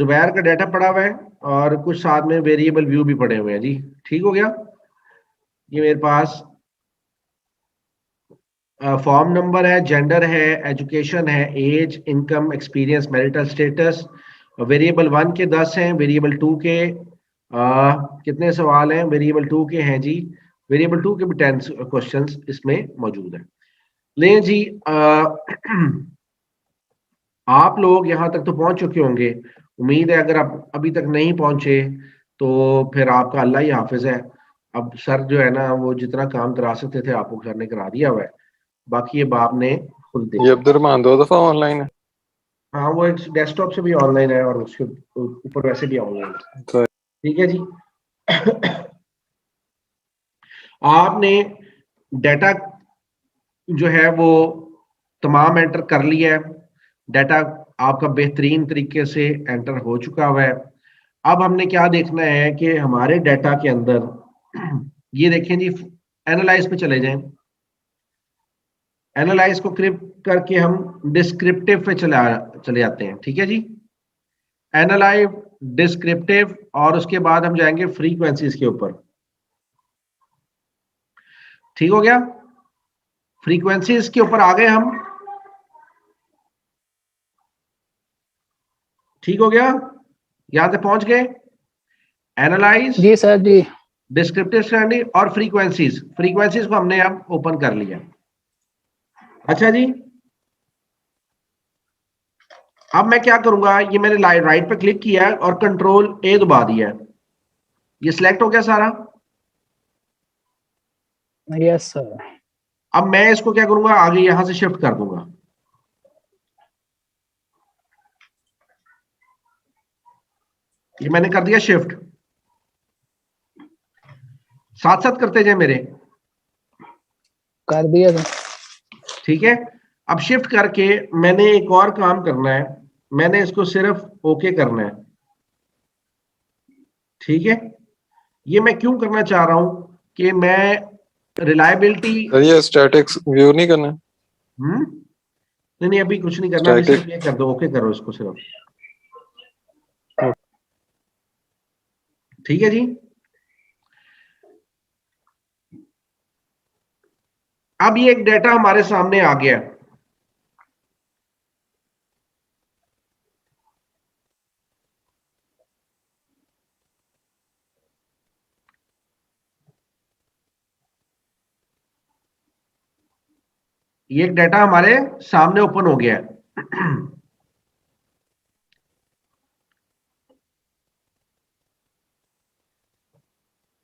जुबैर का डाटा पड़ा हुआ है और कुछ साथ में वेरिएबल व्यू भी पड़े हुए हैं जी। ठीक हो गया। ये मेरे पास फॉर्म नंबर है, जेंडर है, एजुकेशन है, age, income, experience, marital status. Variable 1 के 10 हैं, वेरिएबल 2 के कितने सवाल हैं? वेरिएबल 2 के हैं जी, वेरिएबल 2 के भी 10 क्वेश्चंस इसमें मौजूद हैं। लें जी, आप लोग यहाँ तक तो पहुंच चुके होंगे। उम्मीद है अगर आप अभी तक नहीं पहुंचे तो फिर आपका अल्लाह ही हाफिज है। अब सर जो है ना वो जितना काम करा सकते थे आपको सर ने करा दिया हुआ है, बाकी ये बाप ने खुद ये देखा। अब्दुर्रहमान 2 दफा ऑनलाइन है। हाँ, वो एक डेस्कटॉप से भी ऑनलाइन है और उसके ऊपर वैसे भी ऑनलाइन है। तो ठीक है जी। आपने डाटा जो है वो तमाम एंटर कर लिया है। डाटा आपका बेहतरीन तरीके से एंटर हो चुका हुआ है। अब हमने क्या देखना है कि हमारे डाटा के अंदर ये देखें जी, एनालाइज पे चले जाएं। एनालाइज को क्लिक करके हम डिस्क्रिप्टिव पे चले जाते हैं। ठीक है जी, एनालाइज, डिस्क्रिप्टिव, और उसके बाद हम जाएंगे फ्रीक्वेंसीज के ऊपर। ठीक हो गया, फ्रीक्वेंसीज के ऊपर आ गए हम। ठीक हो गया, यहां से पहुंच गए। एनालाइज, जी सर जी। डिस्क्रिप्टिव स्टैंडिंग और फ्रीक्वेंसीज। फ्रीक्वेंसीज को हमने अब ओपन कर लिया। अच्छा जी, अब मैं क्या करूंगा, ये मैंने राइट पे क्लिक किया है और कंट्रोल ए दबा दिया है। ये सिलेक्ट हो गया सारा। Yes sir. अब मैं इसको क्या करूंगा, आगे यहां से शिफ्ट कर दूंगा। ये मैंने कर दिया शिफ्ट, साथ साथ करते जाए मेरे। कर दिया सर। ठीक है, अब शिफ्ट करके मैंने एक और काम करना है। मैंने इसको सिर्फ ओके करना है। ठीक है, ये मैं क्यों करना चाह रहा हूं कि मैं रिलायबिलिटी। ये स्टैटिक्स व्यू नहीं करना। नहीं नहीं, अभी कुछ नहीं करना, अभी Static। सिर्फ ये कर दो, ओके करो इसको सिर्फ। ठीक है जी, अब ये एक डाटा हमारे सामने आ गया। ये एक डाटा हमारे सामने ओपन हो गया है।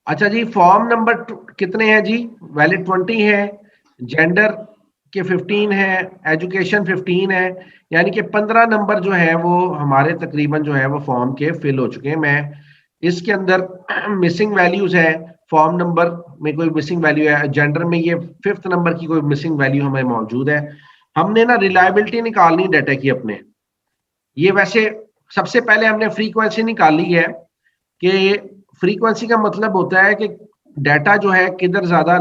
अच्छा जी, फॉर्म नंबर कितने हैं जी? वैलिड 20 है, जेंडर के 15 है, एजुकेशन 15 है, यानी कि 15 नंबर जो है वो हमारे तकरीबन जो है वो फॉर्म के फिल हो चुके हैं। मैं इसके अंदर मिसिंग वैल्यूज है, फॉर्म नंबर में कोई मिसिंग वैल्यू है, जेंडर में ये 5th नंबर की कोई मिसिंग वैल्यू हमें मौजूद है। हमने ना रिलायबिलिटी निकालनी डाटा की अपने। ये वैसे सबसे पहले हमने फ्रीक्वेंसी निकाली है कि फ्रीक्वेंसी का मतलब होता है कि डाटा जो है किधर ज्यादा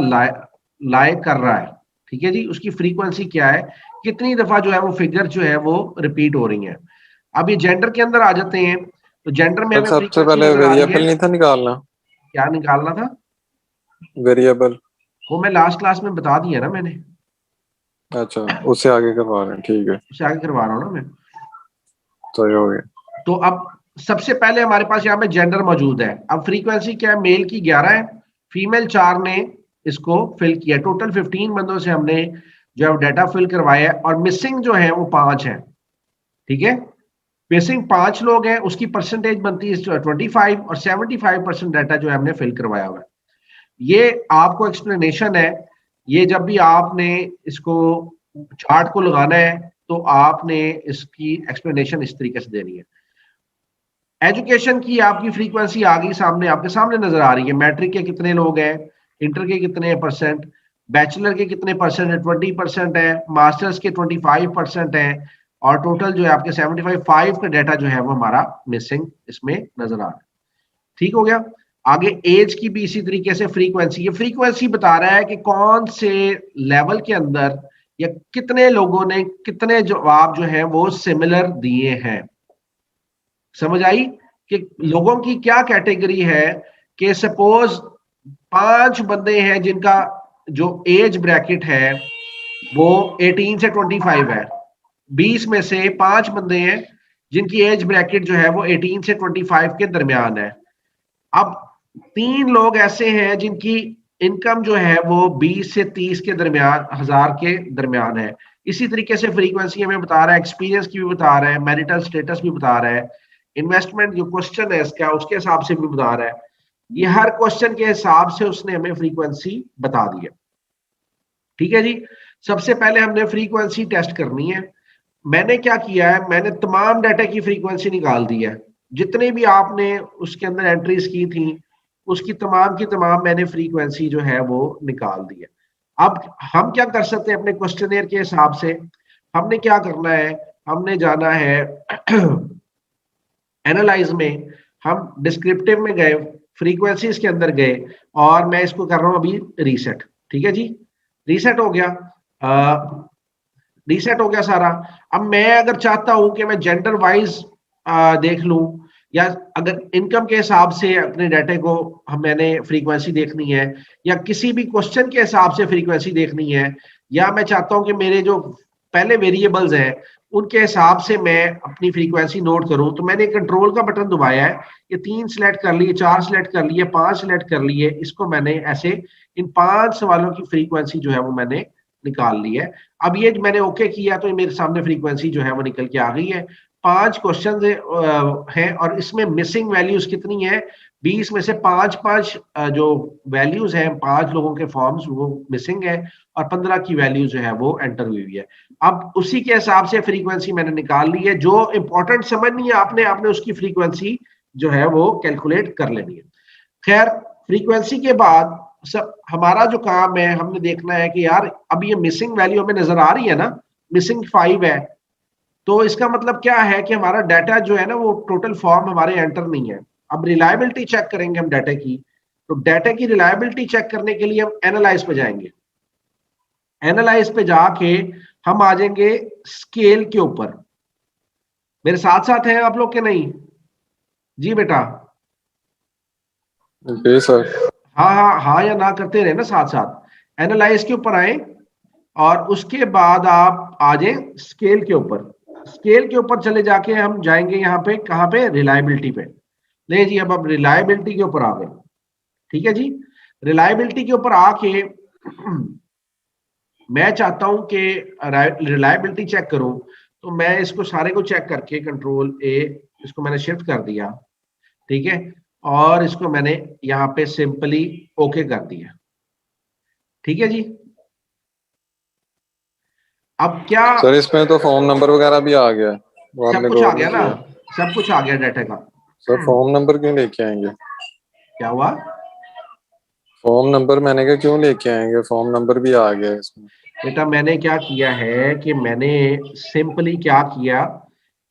लाए कर रहा है। ठीक है जी, उसकी फ्रीक्वेंसी क्या है, कितनी दफा जो है वो फिगर जो है वो रिपीट हो रही है। अब ये जेंडर के अंदर आ जाते हैं, तो जेंडर में हमें सबसे फ्रीक्वेंसी पहले नजर आ रही है। वेरिएबल नहीं था निकालना? क्या निकालना था? वेरिएबल। वो मैं लास्ट क्लास में बता दिया ना मैंने, अच्छा, उससे आगे करवा रहे हैं, ठीक है, उससे आगे करवा रहा हूँ ना मैं। सही हो गया। तो अब सबसे पहले हमारे पास यहाँ पे जेंडर मौजूद है। अब फ्रीक्वेंसी क्या है, मेल की 11 है, फीमेल 4 ने इसको फिल किया। टोटल 15 बंदों से हमने जो है डाटा फिल करवाया है और मिसिंग जो है वो 5 है। ठीक है, मिसिंग 5 लोग हैं, उसकी परसेंटेज बनती है 25 और 75% डाटा जो है हमने फिल करवाया हुआ है। ये आपको एक्सप्लेनेशन है। ये जब भी आपने इसको चार्ट को लगाना है तो आपने इसकी एक्सप्लेनेशन इस तरीके से देनी है। एजुकेशन की आपकी फ्रीक्वेंसी आ गई सामने, आपके सामने नजर आ रही है। मैट्रिक के कितने लोग हैं, इंटर के कितने परसेंट, बैचलर के कितने परसेंट है, 20% है, मास्टर्स के 25% है, और टोटल जो है आपके 75 का डाटा जो है वो हमारा मिसिंग इसमें नजर आ रहा है। ठीक हो गया। आगे एज की भी इसी तरीके से फ्रीक्वेंसी, ये फ्रीक्वेंसी बता रहा है कि कौन से लेवल के अंदर या कितने लोगों ने कितने जवाब जो है वो सिमिलर दिए हैं। समझ आई कि लोगों की क्या कैटेगरी है कि सपोज 5 बंदे हैं जिनका जो एज ब्रैकेट है वो 18 से 25 है, 20 में से 5 बंदे हैं जिनकी एज ब्रैकेट जो है वो 18 से 25 के दरमियान है। अब 3 लोग ऐसे हैं जिनकी इनकम जो है वो 20 से 30 के दरमियान, हजार के दरमियान है। इसी तरीके से फ्रीक्वेंसी हमें बता रहा है, एक्सपीरियंस की भी बता रहा है, मैरिटल स्टेटस भी बता रहा है, इन्वेस्टमेंट जो क्वेश्चन है इसका उसके हिसाब से भी बता रहा है। ये हर क्वेश्चन के हिसाब से उसने हमें फ्रीक्वेंसी बता दी है। ठीक है जी। सबसे पहले हमने फ्रीक्वेंसी टेस्ट करनी है। मैंने क्या किया है, मैंने तमाम डाटा की फ्रीक्वेंसी निकाल दी है, जितने भी आपने उसके अंदर एंट्रीज की थी उसकी तमाम की तमाम मैंने फ्रीक्वेंसी जो है वो निकाल दी है। अब हम क्या कर सकते हैं अपने क्वेश्चनेयर के हिसाब से, हमने क्या करना है, हमने जाना है एनालाइज में, हम डिस्क्रिप्टिव में गए, फ्रीक्वेंसीज के अंदर गए और मैं इसको कर रहा हूं अभी रीसेट। ठीक है जी, रीसेट हो गया, रीसेट हो गया सारा। अब मैं अगर चाहता हूं कि मैं जेंडर वाइज देख लूं या अगर इनकम के हिसाब से अपने डाटे को मैंने फ्रीक्वेंसी देखनी है या किसी भी क्वेश्चन के हिसाब से फ्रीक्वेंसी देखनी है, या मैं चाहता हूं कि मेरे जो पहले वेरिएबल्स हैं उनके हिसाब से मैं अपनी फ्रीक्वेंसी नोट करूं, तो मैंने कंट्रोल का बटन दबाया है, ये 3 सिलेक्ट कर लिए, 4 सिलेक्ट कर लिए, 5 सिलेक्ट कर लिए, इसको मैंने ऐसे इन 5 सवालों की फ्रीक्वेंसी जो है वो मैंने निकाल ली है। अब ये मैंने ओके किया तो मेरे सामने फ्रीक्वेंसी जो है वो निकल के आ गई है। 5 क्वेश्चन हैं और इसमें मिसिंग वैल्यूज कितनी है, 20 में से 5 जो वैल्यूज हैं 5 लोगों के फॉर्म्स वो मिसिंग है और 15 की वैल्यू जो है वो एंटर हुई है। अब उसी के हिसाब से फ्रीक्वेंसी मैंने निकाल ली है। जो इंपॉर्टेंट समझनी है आपने उसकी फ्रीक्वेंसी जो है वो कैलकुलेट कर लेनी है। खैर, फ्रीक्वेंसी के बाद सब हमारा जो काम है, हमने देखना है कि यार अब ये मिसिंग वैल्यू हमें नजर आ रही है ना, मिसिंग 5 है, तो इसका मतलब क्या है कि हमारा डाटा जो है ना वो टोटल फॉर्म हमारे एंटर नहीं है। अब रिलायबिलिटी चेक करेंगे हम डाटा की, तो डाटा की रिलायबिलिटी चेक करने के लिए हम एनालाइज पे जाएंगे। एनालाइज पे जाके हम आ जाएंगे स्केल के ऊपर। मेरे साथ साथ हैं आप लोग के नहीं? जी बेटा, जी सर। हाँ हाँ हाँ या ना करते रहे ना साथ साथ। एनालाइज के ऊपर आए और उसके बाद आप आ जाए स्केल के ऊपर। स्केल के ऊपर चले जाके हम जाएंगे यहाँ पे, कहाँ पे, रिलायबिलिटी पे। ले जी, अब रिलायबिलिटी के ऊपर आ गए। ठीक है जी, रिलायबिलिटी के ऊपर आके मैं चाहता हूं कि रिलायबिलिटी चेक करूं, तो मैं इसको सारे को चेक करके कंट्रोल ए, इसको मैंने शिफ्ट कर दिया। ठीक है, और इसको मैंने यहाँ पे सिंपली ओके कर दिया। ठीक है जी। अब क्या, सर इसमें तो फॉर्म नंबर वगैरह भी आ गया, वो सब आपने कुछ आ गौर गया नहीं ना, किया। सब कुछ आ गया डाटा का। सर फॉर्म नंबर क्यों लेके आएंगे? क्या हुआ? फॉर्म नंबर मैंने कहा क्यों लेके आएंगे, फॉर्म नंबर भी आ गया इसमें। बेटा मैंने क्या किया है कि मैंने सिंपली क्या किया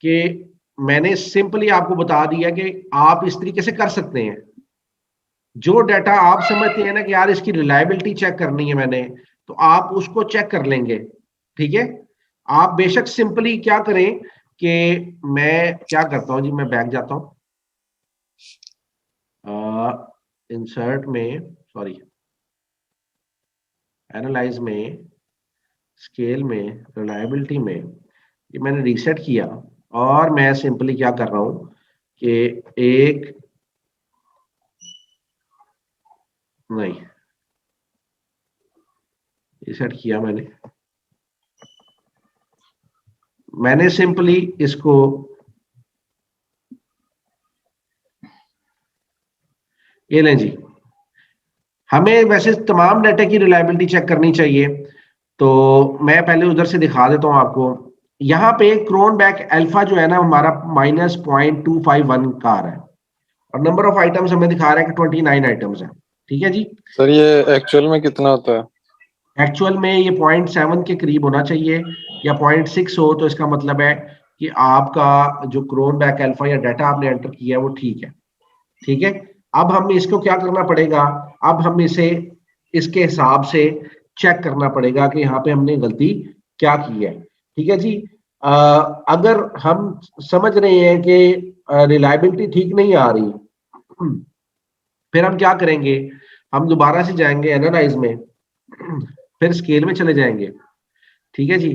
कि मैंने सिंपली आपको बता दिया कि आप इस तरीके से कर सकते हैं। जो डाटा आप समझते हैं ना कि यार इसकी रिलायबिलिटी चेक करनी है मैंने, तो आप उसको चेक कर लेंगे। ठीक है, आप बेशक सिंपली क्या करें कि मैं क्या करता हूं जी, मैं बैक जाता हूं इंसर्ट में, सॉरी एनालाइज में, स्केल में, रिलायबिलिटी में, ये मैंने रीसेट किया और मैं सिंपली क्या कर रहा हूं कि एक नहीं रीसेट किया मैंने सिंपली इसको ये लें जी। हमें वैसे तमाम डाटा की रिलायबिलिटी चेक करनी चाहिए, तो मैं पहले उधर से दिखा देता हूं आपको। यहाँ पे क्रोनबैक अल्फा जो है ना हमारा -0.251 का आ रहा है और नंबर ऑफ आइटम्स हमें दिखा रहा है कि 29 आइटम्स हैं। ठीक है जी, सर ये एक्चुअल में कितना होता है? एक्चुअल में ये 0.7 के करीब होना चाहिए या 0.6 हो, तो इसका मतलब है कि आपका जो क्रोनबैक अल्फा या डाटा आपने एंटर किया है वो ठीक है। ठीक है, अब हम इसको क्या करना पड़ेगा, अब हम इसे इसके हिसाब से चेक करना पड़ेगा कि यहाँ पे हमने गलती क्या की है। ठीक है जी, अगर हम समझ रहे हैं कि रिलायबिलिटी ठीक नहीं आ रही, फिर हम क्या करेंगे, हम दोबारा से जाएंगे एनालाइज में, फिर स्केल में चले जाएंगे। ठीक है जी,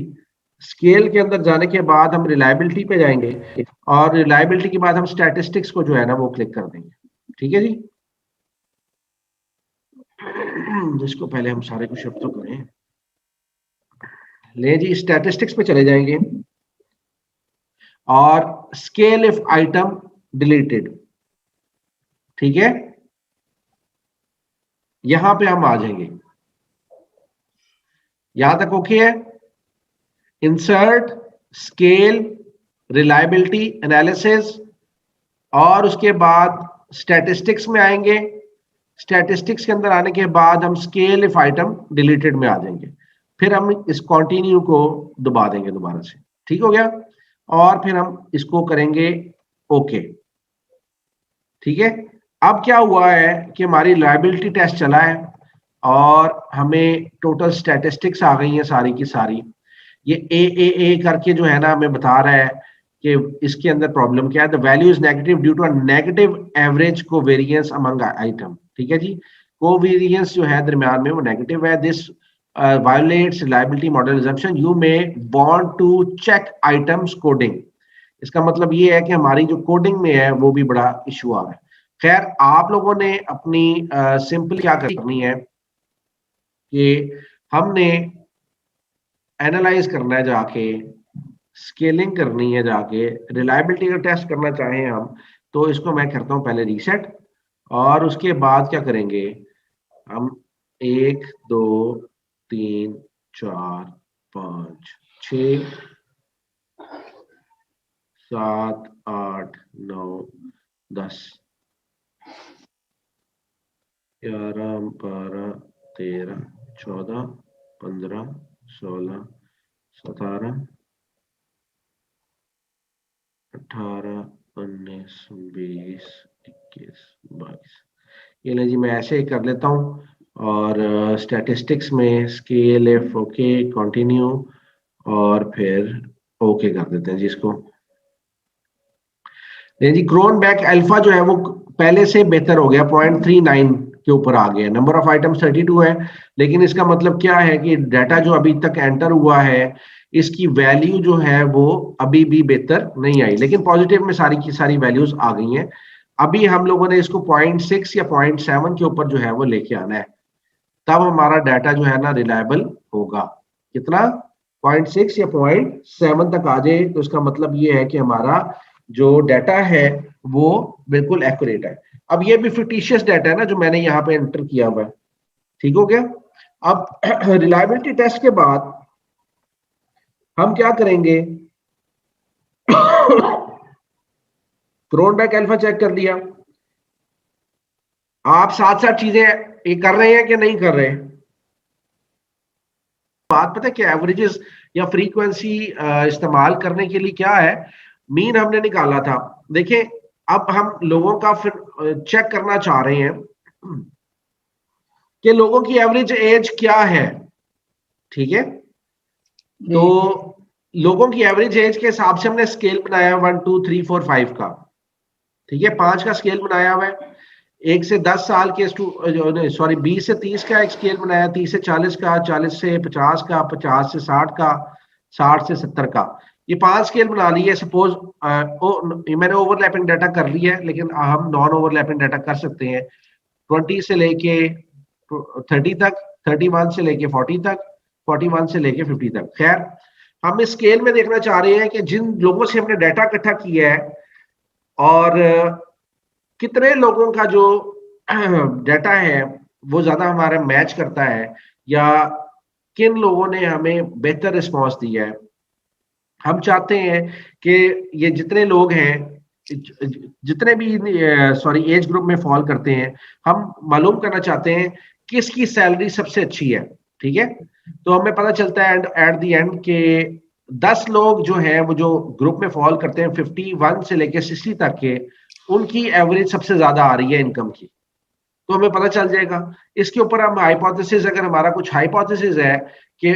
स्केल के अंदर जाने के बाद हम रिलायबिलिटी पे जाएंगे और रिलायबिलिटी के बाद हम स्टैटिस्टिक्स को जो है ना वो क्लिक कर देंगे। ठीक है जी, जिसको पहले हम सारे को शिफ्ट तो करें। ले जी, स्टैटिस्टिक्स पे चले जाएंगे और स्केल इफ आइटम डिलीटेड। ठीक है, यहां पे हम आ जाएंगे, यहां तक ओके है। इंसर्ट, स्केल, रिलायबिलिटी एनालिसिस और उसके बाद स्टैटिस्टिक्स में आएंगे। स्टैटिस्टिक्स के अंदर आने के बाद हम स्केल इफ आइटम डिलीटेड में आ जाएंगे, फिर हम इस कंटिन्यू को दबा देंगे दोबारा से। ठीक हो गया, और फिर हम इसको करेंगे ओके। ठीक है, अब क्या हुआ है कि हमारी लायबिलिटी टेस्ट चला है और हमें टोटल स्टैटिस्टिक्स आ गई हैं सारी की सारी। ये ए करके जो है ना हमें बता रहा है कि इसके अंदर प्रॉब्लम क्या है। The value is negative due to a negative average covariance among item. ठीक है जी, कोवेरिएंस जो है दरमियान में वो नेगेटिव है। This violates reliability model assumption। You may want to check items coding. इसका मतलब ये है कि हमारी जो कोडिंग में है वो भी बड़ा इशू आ रहा है। खैर, आप लोगों ने अपनी सिंपल क्या करनी है कि हमने एनालाइज करना है जाके, स्केलिंग करनी है जाके, रिलायबिलिटी का टेस्ट करना चाहें हम तो इसको मैं करता हूं पहले रीसेट, और उसके बाद क्या करेंगे हम 1 2 3 4 5 6 7 8 9 10 11 12 13 14 15 16 17 18 19 20 21 22। ये ले जी, मैं ऐसे ही कर लेता हूँ और स्टैटिस्टिक्स में स्केल एफ ओके कंटिन्यू और फिर ओके कर देते हैं जी इसको। जी, क्रोनबेक अल्फा जो है वो पहले से बेहतर हो गया, 0.39 के ऊपर आ गया। नंबर ऑफ आइटम्स 32 है, लेकिन इसका मतलब क्या है कि डाटा जो अभी तक एंटर हुआ है इसकी वैल्यू जो है वो अभी भी बेहतर नहीं आई, लेकिन पॉजिटिव में सारी की सारी वैल्यूज आ गई हैं। अभी हम लोगों ने इसको 0.6 या 0.7 के ऊपर जो है वो लेके आना है, तब हमारा डाटा जो है ना रिलायबल होगा। कितना? 0.6 या 0.7 तक आ जाए तो इसका मतलब ये है कि हमारा जो डाटा है वो बिल्कुल एक्यूरेट है। अब ये भी फिक्टिशियस डाटा है ना जो मैंने यहाँ पे एंटर किया हुआ है। ठीक हो गया। अब रिलायबिलिटी टेस्ट के बाद हम क्या करेंगे, क्रोनबेक अल्फा चेक कर लिया। आप साथ साथ चीजें ये कर रहे हैं कि नहीं कर रहे? बात पता है कि एवरेजेस या फ्रीक्वेंसी इस्तेमाल करने के लिए क्या है, मीन हमने निकाला था। देखिए, अब हम लोगों का फिर चेक करना चाह रहे हैं कि लोगों की एवरेज एज क्या है। ठीक है, तो लोगों की एवरेज एज के हिसाब से हमने स्केल बनाया 1 2 3 4 5 का। ठीक है, 5 का स्केल बनाया हुआ है। 1 से 10 साल के 20 से 30 का एक स्केल बनाया, 30 से 40 का, 40 से 50 का, 50 से 60 का, 60 से 70 का। ये 5 स्केल बना लिए। सपोज मैंने ओवरलैपिंग डाटा कर लिया है, लेकिन हम नॉन ओवरलैपिंग डाटा कर सकते हैं 20 से लेके 30 तक, 31 से लेके 40 तक, 41 से लेके 50 तक। खैर, हम इस स्केल में देखना चाह रहे हैं कि जिन लोगों से हमने डाटा इकट्ठा किया है और कितने लोगों का जो डाटा है वो ज्यादा हमारा मैच करता है, या किन लोगों ने हमें बेहतर रिस्पांस दिया है। हम चाहते हैं कि ये जितने लोग हैं, जितने भी एज ग्रुप में फॉल करते हैं, हम मालूम करना चाहते हैं किसकी सैलरी सबसे अच्छी है। ठीक है, तो हमें पता चलता है एट द एंड के 10 लोग जो हैं वो जो ग्रुप में फॉल करते हैं 51 से लेके 60 तक के, उनकी एवरेज सबसे ज्यादा आ रही है इनकम की, तो हमें पता चल जाएगा। इसके ऊपर हम हाइपोथेसिस, अगर हमारा कुछ हाइपोथेसिस है कि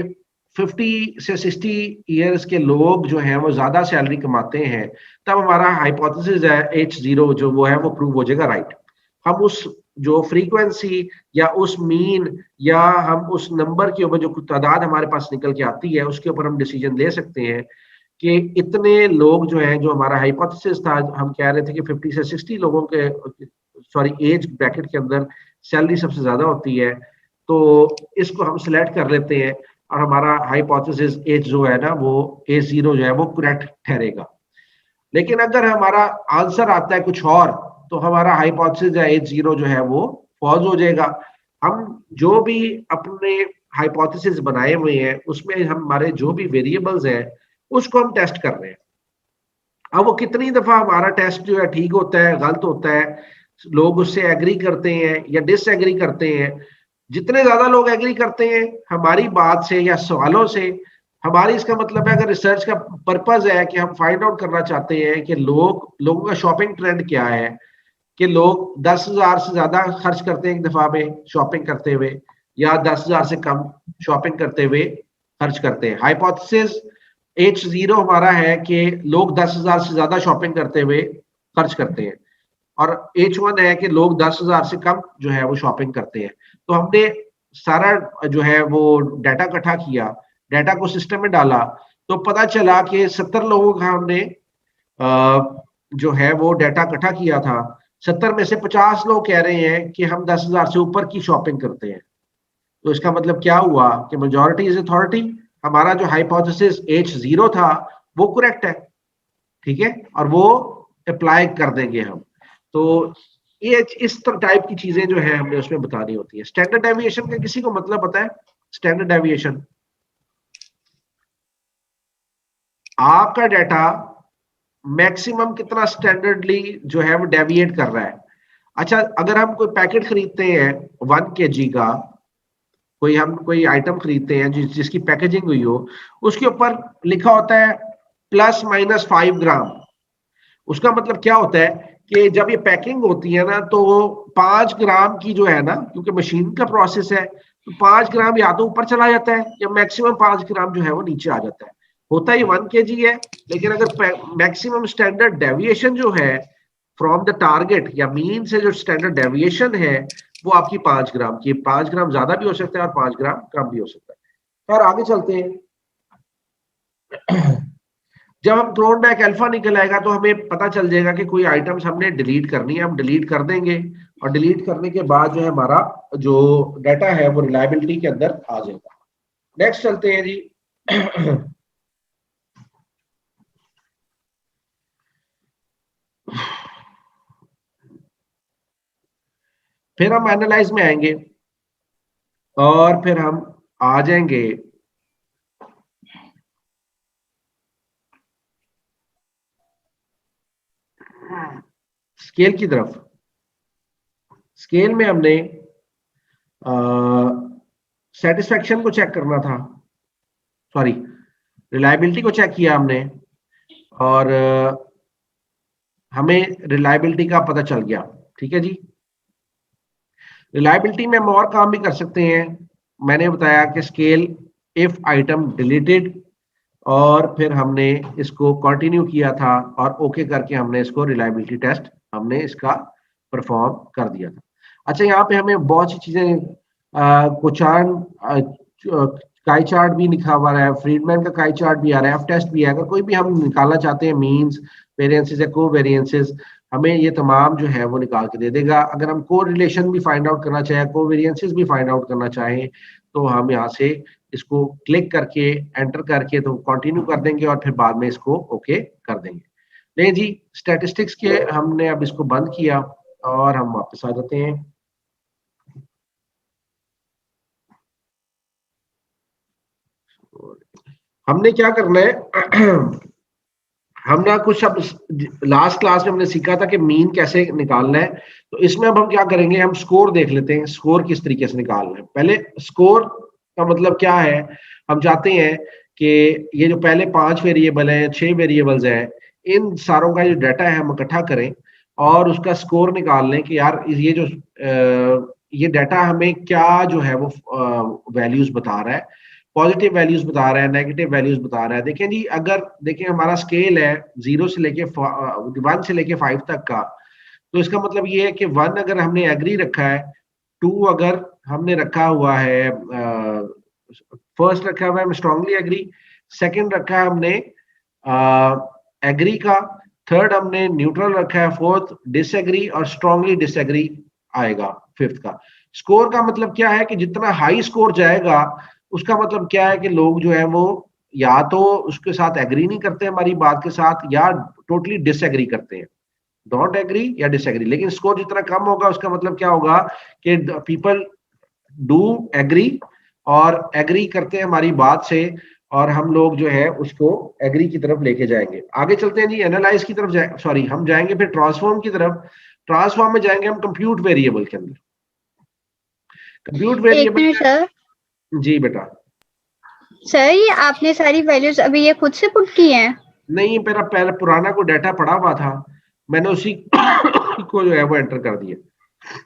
50 से 60 ईयर्स के लोग जो हैं वो ज्यादा सैलरी कमाते हैं, तब हमारा हाइपोथेसिस है H0 जो वो है वो प्रूव हो जाएगा राइट। हम उस जो फ्रीक्वेंसी या उस मीन या हम उस नंबर के ऊपर जो तादाद हमारे पास निकल के आती है उसके ऊपर हम डिसीजन ले सकते हैं कि इतने लोग जो हैं, जो हमारा हाइपोथेसिस था, हम कह रहे थे कि 50 से 60 लोगों के एज ब्रैकेट के अंदर सैलरी सबसे ज्यादा होती है, तो इसको हम सिलेक्ट कर लेते हैं और हमारा हाइपोथेसिस एज जो है ना वो H0 जो है वो करेक्ट ठहरेगा। लेकिन अगर हमारा आंसर आता है कुछ और, तो हमारा हाइपोथेसिस या H0 जो है वो फॉल्स हो जाएगा। हम जो भी अपने हाइपोथेसिस बनाए हुए हैं उसमें हमारे जो भी वेरिएबल्स हैं उसको हम टेस्ट कर रहे हैं। अब वो कितनी दफा हमारा टेस्ट जो है ठीक होता है, गलत होता है, लोग उससे एग्री करते हैं या डिसएग्री करते हैं। जितने ज्यादा लोग एग्री करते हैं हमारी बात से या सवालों से, हमारी इसका मतलब है, अगर रिसर्च का पर्पज है कि हम फाइंड आउट करना चाहते हैं कि लोगों का शॉपिंग ट्रेंड क्या है, कि लोग 10,000 से ज्यादा खर्च करते हैं एक दफा में शॉपिंग करते हुए या 10,000 से कम शॉपिंग करते हुए खर्च करते हैं। हाइपोथेसिस H0 हमारा है कि लोग 10,000 से ज्यादा शॉपिंग करते हुए खर्च करते हैं, और H1 है कि लोग 10,000 से कम जो है वो शॉपिंग करते हैं। तो हमने सारा जो है वो डाटा इकट्ठा किया, डाटा को सिस्टम में डाला, तो पता चला कि 70 लोगों का हमने जो है वो डाटा इकट्ठा किया था। 70 में से 50 लोग कह रहे हैं कि हम 10,000 से ऊपर की शॉपिंग करते हैं। तो इसका मतलब क्या हुआ कि मेजॉरिटी इज अथॉरिटी। हमारा जो हाइपोथेसिस H0 था वो करेक्ट है, ठीक है, और वो अप्लाई कर देंगे हम। तो ये इस टाइप की चीजें जो है हमने उसमें बतानी होती है। स्टैंडर्ड डेविएशन का किसी को मतलब पता है? स्टैंडर्ड डेविएशन, आपका डाटा मैक्सिमम कितना स्टैंडर्डली जो है वो डेविएट कर रहा है। अच्छा, अगर हम कोई पैकेट खरीदते हैं 1 kg का, कोई आइटम खरीदते हैं जिसकी पैकेजिंग हुई हो, उसके ऊपर लिखा होता है ±5 ग्राम। उसका मतलब क्या होता है कि जब ये पैकिंग होती है ना, तो 5 ग्राम की जो है ना, क्योंकि मशीन का प्रोसेस है, तो 5 ग्राम या तो ऊपर चला जाता है या मैक्सिमम 5 ग्राम जो है वो नीचे आ जाता है। होता ही 1 kg है, लेकिन अगर मैक्सिमम स्टैंडर्ड डेविएशन जो है फ्रॉम द टारगेट या मीन से, जो स्टैंडर्ड डेविएशन है वो आपकी 5 ग्राम की, 5 ग्राम ज्यादा भी हो सकता है और 5 ग्राम कम भी हो सकता है। और आगे चलते हैं। जब हम थ्रोन बैक अल्फा निकल आएगा तो हमें पता चल जाएगा कि कोई आइटम्स हमने डिलीट करनी है, हम डिलीट कर देंगे, और डिलीट करने के बाद जो है हमारा जो डाटा है वो रिलायबिलिटी के अंदर आ जाएगा। नेक्स्ट चलते हैं जी। फिर हम एनालाइज में आएंगे और फिर हम आ जाएंगे स्केल की तरफ। स्केल में हमने सेटिस्फेक्शन को चेक करना था, सॉरी रिलायबिलिटी को चेक किया हमने, और हमें रिलायबिलिटी का पता चल गया। ठीक है जी। रिलायबिलिटी में हम और काम भी कर सकते हैं। मैंने बताया कि स्केल इफ आइटम डिलीटेड, और फिर हमने इसको कंटिन्यू किया था और ओके करके हमने इसको रिलायबिलिटी टेस्ट हमने इसका परफॉर्म कर दिया था। अच्छा, यहाँ पे हमें बहुत सी चीजें कोचान काई चार्ट भी लिखा हुआ है, फ्रीडमैन का काई चार्ट भी आ रहा है, एफ टेस्ट भी है। अगर कोई भी हम निकालना चाहते हैं मीन्स, वेरिएंसेस या कोवेरिएंसेस, हमें ये तमाम जो है वो निकाल के दे देगा। अगर हम को रिलेशन भी फाइंड आउट करना चाहें, कोवेरिएंसेस भी फाइंड आउट करना चाहें, तो हम यहाँ से इसको क्लिक करके एंटर करके तो कंटिन्यू कर देंगे और फिर बाद में इसको ओके कर देंगे। नहीं जी, स्टैटिस्टिक्स के हमने अब इसको बंद किया और हम वापस आ जाते हैं। हमने क्या करना है, हमने कुछ अब लास्ट क्लास में हमने सीखा था कि मीन कैसे निकालना है, तो इसमें अब हम क्या करेंगे, हम स्कोर देख लेते हैं, स्कोर किस तरीके से निकालना है। पहले स्कोर का मतलब क्या है, हम चाहते हैं कि ये जो पहले 5 वेरिएबल हैं, 6 वेरिएबल्स हैं, इन सारों का जो डाटा है हम इकट्ठा करें और उसका स्कोर निकाल लें कि यार ये जो ये डाटा हमें क्या जो है वो वैल्यूज बता रहा है। पॉजिटिव वैल्यूज बता रहा है, नेगेटिव वैल्यूज बता रहा है। देखें जी, अगर देखें हमारा स्केल है 0 से लेके 1 से लेके 5 तक का, तो इसका मतलब ये है कि 1 अगर हमने एग्री रखा है, 2 अगर हमने रखा हुआ है, फर्स्ट रखा हुआ है स्ट्रांगली एग्री, सेकंड रखा है हमने एग्री का, थर्ड हमने न्यूट्रल रखा है, फोर्थ डिसएग्री और स्ट्रांगली डिसएग्री आएगा फिफ्थ का। स्कोर का मतलब क्या है कि जितना हाई स्कोर जाएगा उसका मतलब क्या है कि लोग जो है वो या तो उसके साथ एग्री नहीं करते हमारी बात के साथ, या टोटली डिसएग्री करते हैं, डोंट एग्री या डिसएग्री। लेकिन स्कोर जितना कम होगा उसका मतलब क्या होगा कि पीपल डू एग्री और एग्री करते हैं हमारी बात से, और हम लोग जो है उसको एग्री की तरफ लेके जाएंगे। आगे चलते हैं जी, एनालाइज की तरफ सॉरी हम जाएंगे फिर ट्रांसफॉर्म की तरफ। ट्रांसफॉर्म में जाएंगे हम कंप्यूट वेरिएबल के अंदर। कंप्यूट एक वेरिएबल मिनट सर। जी बेटा। सर ये आपने सारी वैल्यूज अभी ये खुद से पुट की हैं? नहीं, मेरा पहले पुराना को डाटा पड़ा हुआ था, मैंने उसी को जो है वो एंटर कर दिया।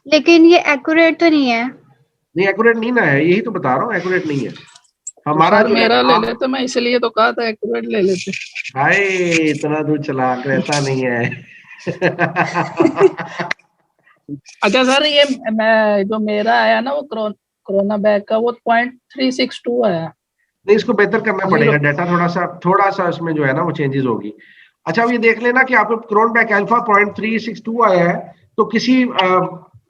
लेकिन ये एक्यूरेट तो नहीं है। नहीं एक्यूरेट नहीं ना है, यही तो बता रहा हूँ, एक्यूरेट नहीं है हमारा सर जो मेरा है। ले लेते, मैं इसलिए तो कहा था एक्यूरेट ले लेते। हाय, इतना दूर चलाक रहता नहीं है। अच्छा सर, ये मैं जो मेरा आया ना वो कोरोना बैग का, वो 0.362 आया। नहीं, इसको बेहतर करना पड़ेगा, डाटा थोड़ा सा इसमें जो है ना वो चेंजेस होगी। अच्छा, अब ये देख लेना कि आपको क्रोन बैक अल्फा 0.362 आया है, तो किसी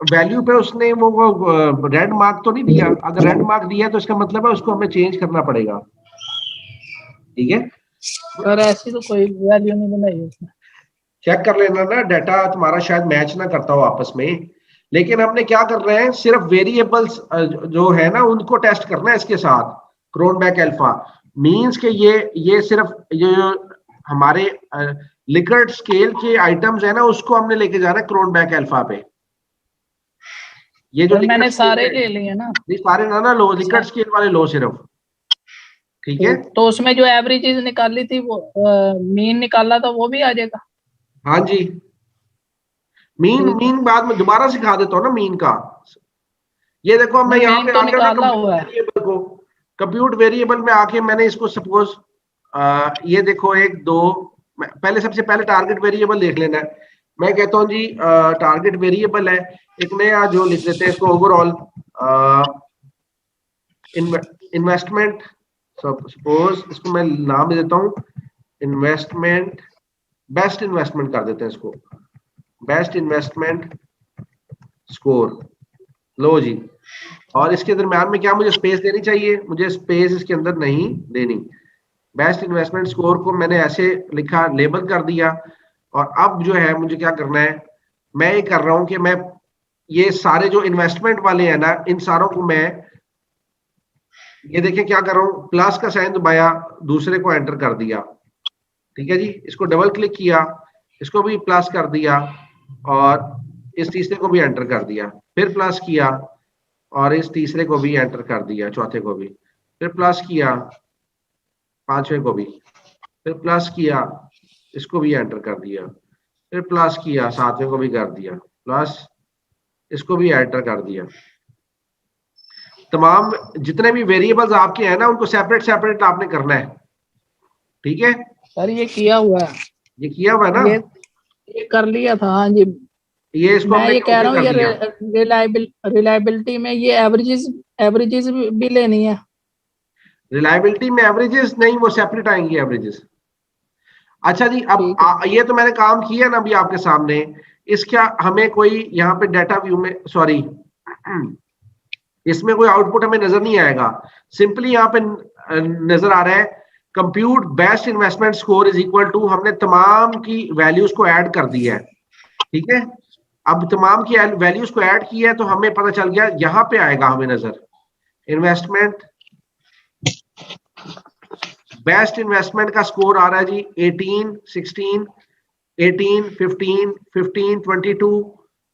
वैल्यू पे उसने वो रेड मार्क तो नहीं दिया। अगर रेड मार्क दिया तो इसका मतलब है उसको हमें चेंज करना पड़ेगा, ठीक है। सर ऐसी तो कोई वैल्यू नहीं बनाई उसने। चेक कर लेना ना, डाटा तुम्हारा शायद मैच ना करता हो आपस में। लेकिन हमने क्या कर रहे हैं, सिर्फ वेरिएबल्स जो है ना उनको टेस्ट करना है इसके साथ। क्रोन बैक अल्फा मींस के ये सिर्फ ये हमारे लिकर्ट स्केल के आइटम्स है ना, उसको हमने लेके जाना है क्रोन बैक अल्फा पे। ये जो मैंने सारे ले लिए ना। सारे ना लो, लिकर्ट स्केल वाले लो सिर्फ, ठीक है। तो उसमें जो एवरेजेस निकाली थी वो मीन निकाला था, वो भी आ जाएगा? हाँ जी, मीन बाद में दोबारा सिखा देता हूँ ना मीन का। ये देखो मैं यहाँ पे तो आ गया ना निकाला हुआ है। वेरिएबल को, कंप्यूट वेरिएबल में आके मैंने इसको सपोज ये देखो 1 2, पहले सबसे पहले टारगेट वेरिएबल देख लेना है। मैं कहता हूँ जी टारगेट वेरिएबल है एक नया जो लिख देते हैं इसको ओवरऑल इन्वेस्टमेंट। सपोज इसको मैं नाम दे देता हूँ इन्वेस्टमेंट, बेस्ट इन्वेस्टमेंट कर देते हैं इसको, बेस्ट इन्वेस्टमेंट स्कोर। लो जी, और इसके दरम्यान में क्या मुझे स्पेस देनी चाहिए? मुझे स्पेस इसके अंदर नहीं देनी। बेस्ट इन्वेस्टमेंट स्कोर को मैंने ऐसे लिखा, लेबल कर दिया। और अब जो है मुझे क्या करना है, मैं ये कर रहा हूं कि मैं ये सारे जो इन्वेस्टमेंट वाले हैं ना, इन सारों को मैं ये देखें क्या कर रहा हूं, प्लस का साइन दबाया, दूसरे को एंटर कर दिया, ठीक है जी। इसको डबल क्लिक किया, इसको भी प्लस कर दिया, और इस तीसरे को भी एंटर कर दिया, फिर प्लस किया, और इस तीसरे को भी एंटर कर दिया, चौथे को भी, फिर प्लस किया, पांचवें को भी, फिर प्लस किया, इसको भी एंटर कर दिया, फिर प्लस किया, सातवें को भी कर दिया, प्लस इसको भी एंटर कर दिया। तमाम जितने भी वेरिएबल्स आपके हैं ना उनको सेपरेट सेपरेट आपने करना है, ठीक है। सर ये किया हुआ है, ये किया हुआ है ना, ये कर लिया था। हाँ जी, ये इसको मैं हमने ये कह रहा हूँ, कर दिया। ये रिलायबिलिटी में ये एवरेजेस भी लेनी है। रिलायबिलिटी में एवरेजेस नहीं, वो सेपरेट आएंगी एवरेजेस। अच्छा जी, अब ये तो मैंने काम किया ना अभी आपके सामने। इसका हमें कोई यहाँ पे डाटा व्यू में, सॉरी इसमें कोई आउटपुट हमें नजर नहीं आएगा। सिंपली यहाँ पे नजर आ रहा है compute best investment score is equal to, हमने तमाम की वैल्यूज को ऐड कर दिया है, ठीक है। अब तमाम की वैल्यूज को ऐड किया है तो हमें पता चल गया, यहाँ पे आएगा हमें नजर इन्वेस्टमेंट, बेस्ट इन्वेस्टमेंट का स्कोर आ रहा है जी 18 16 18 15 15 22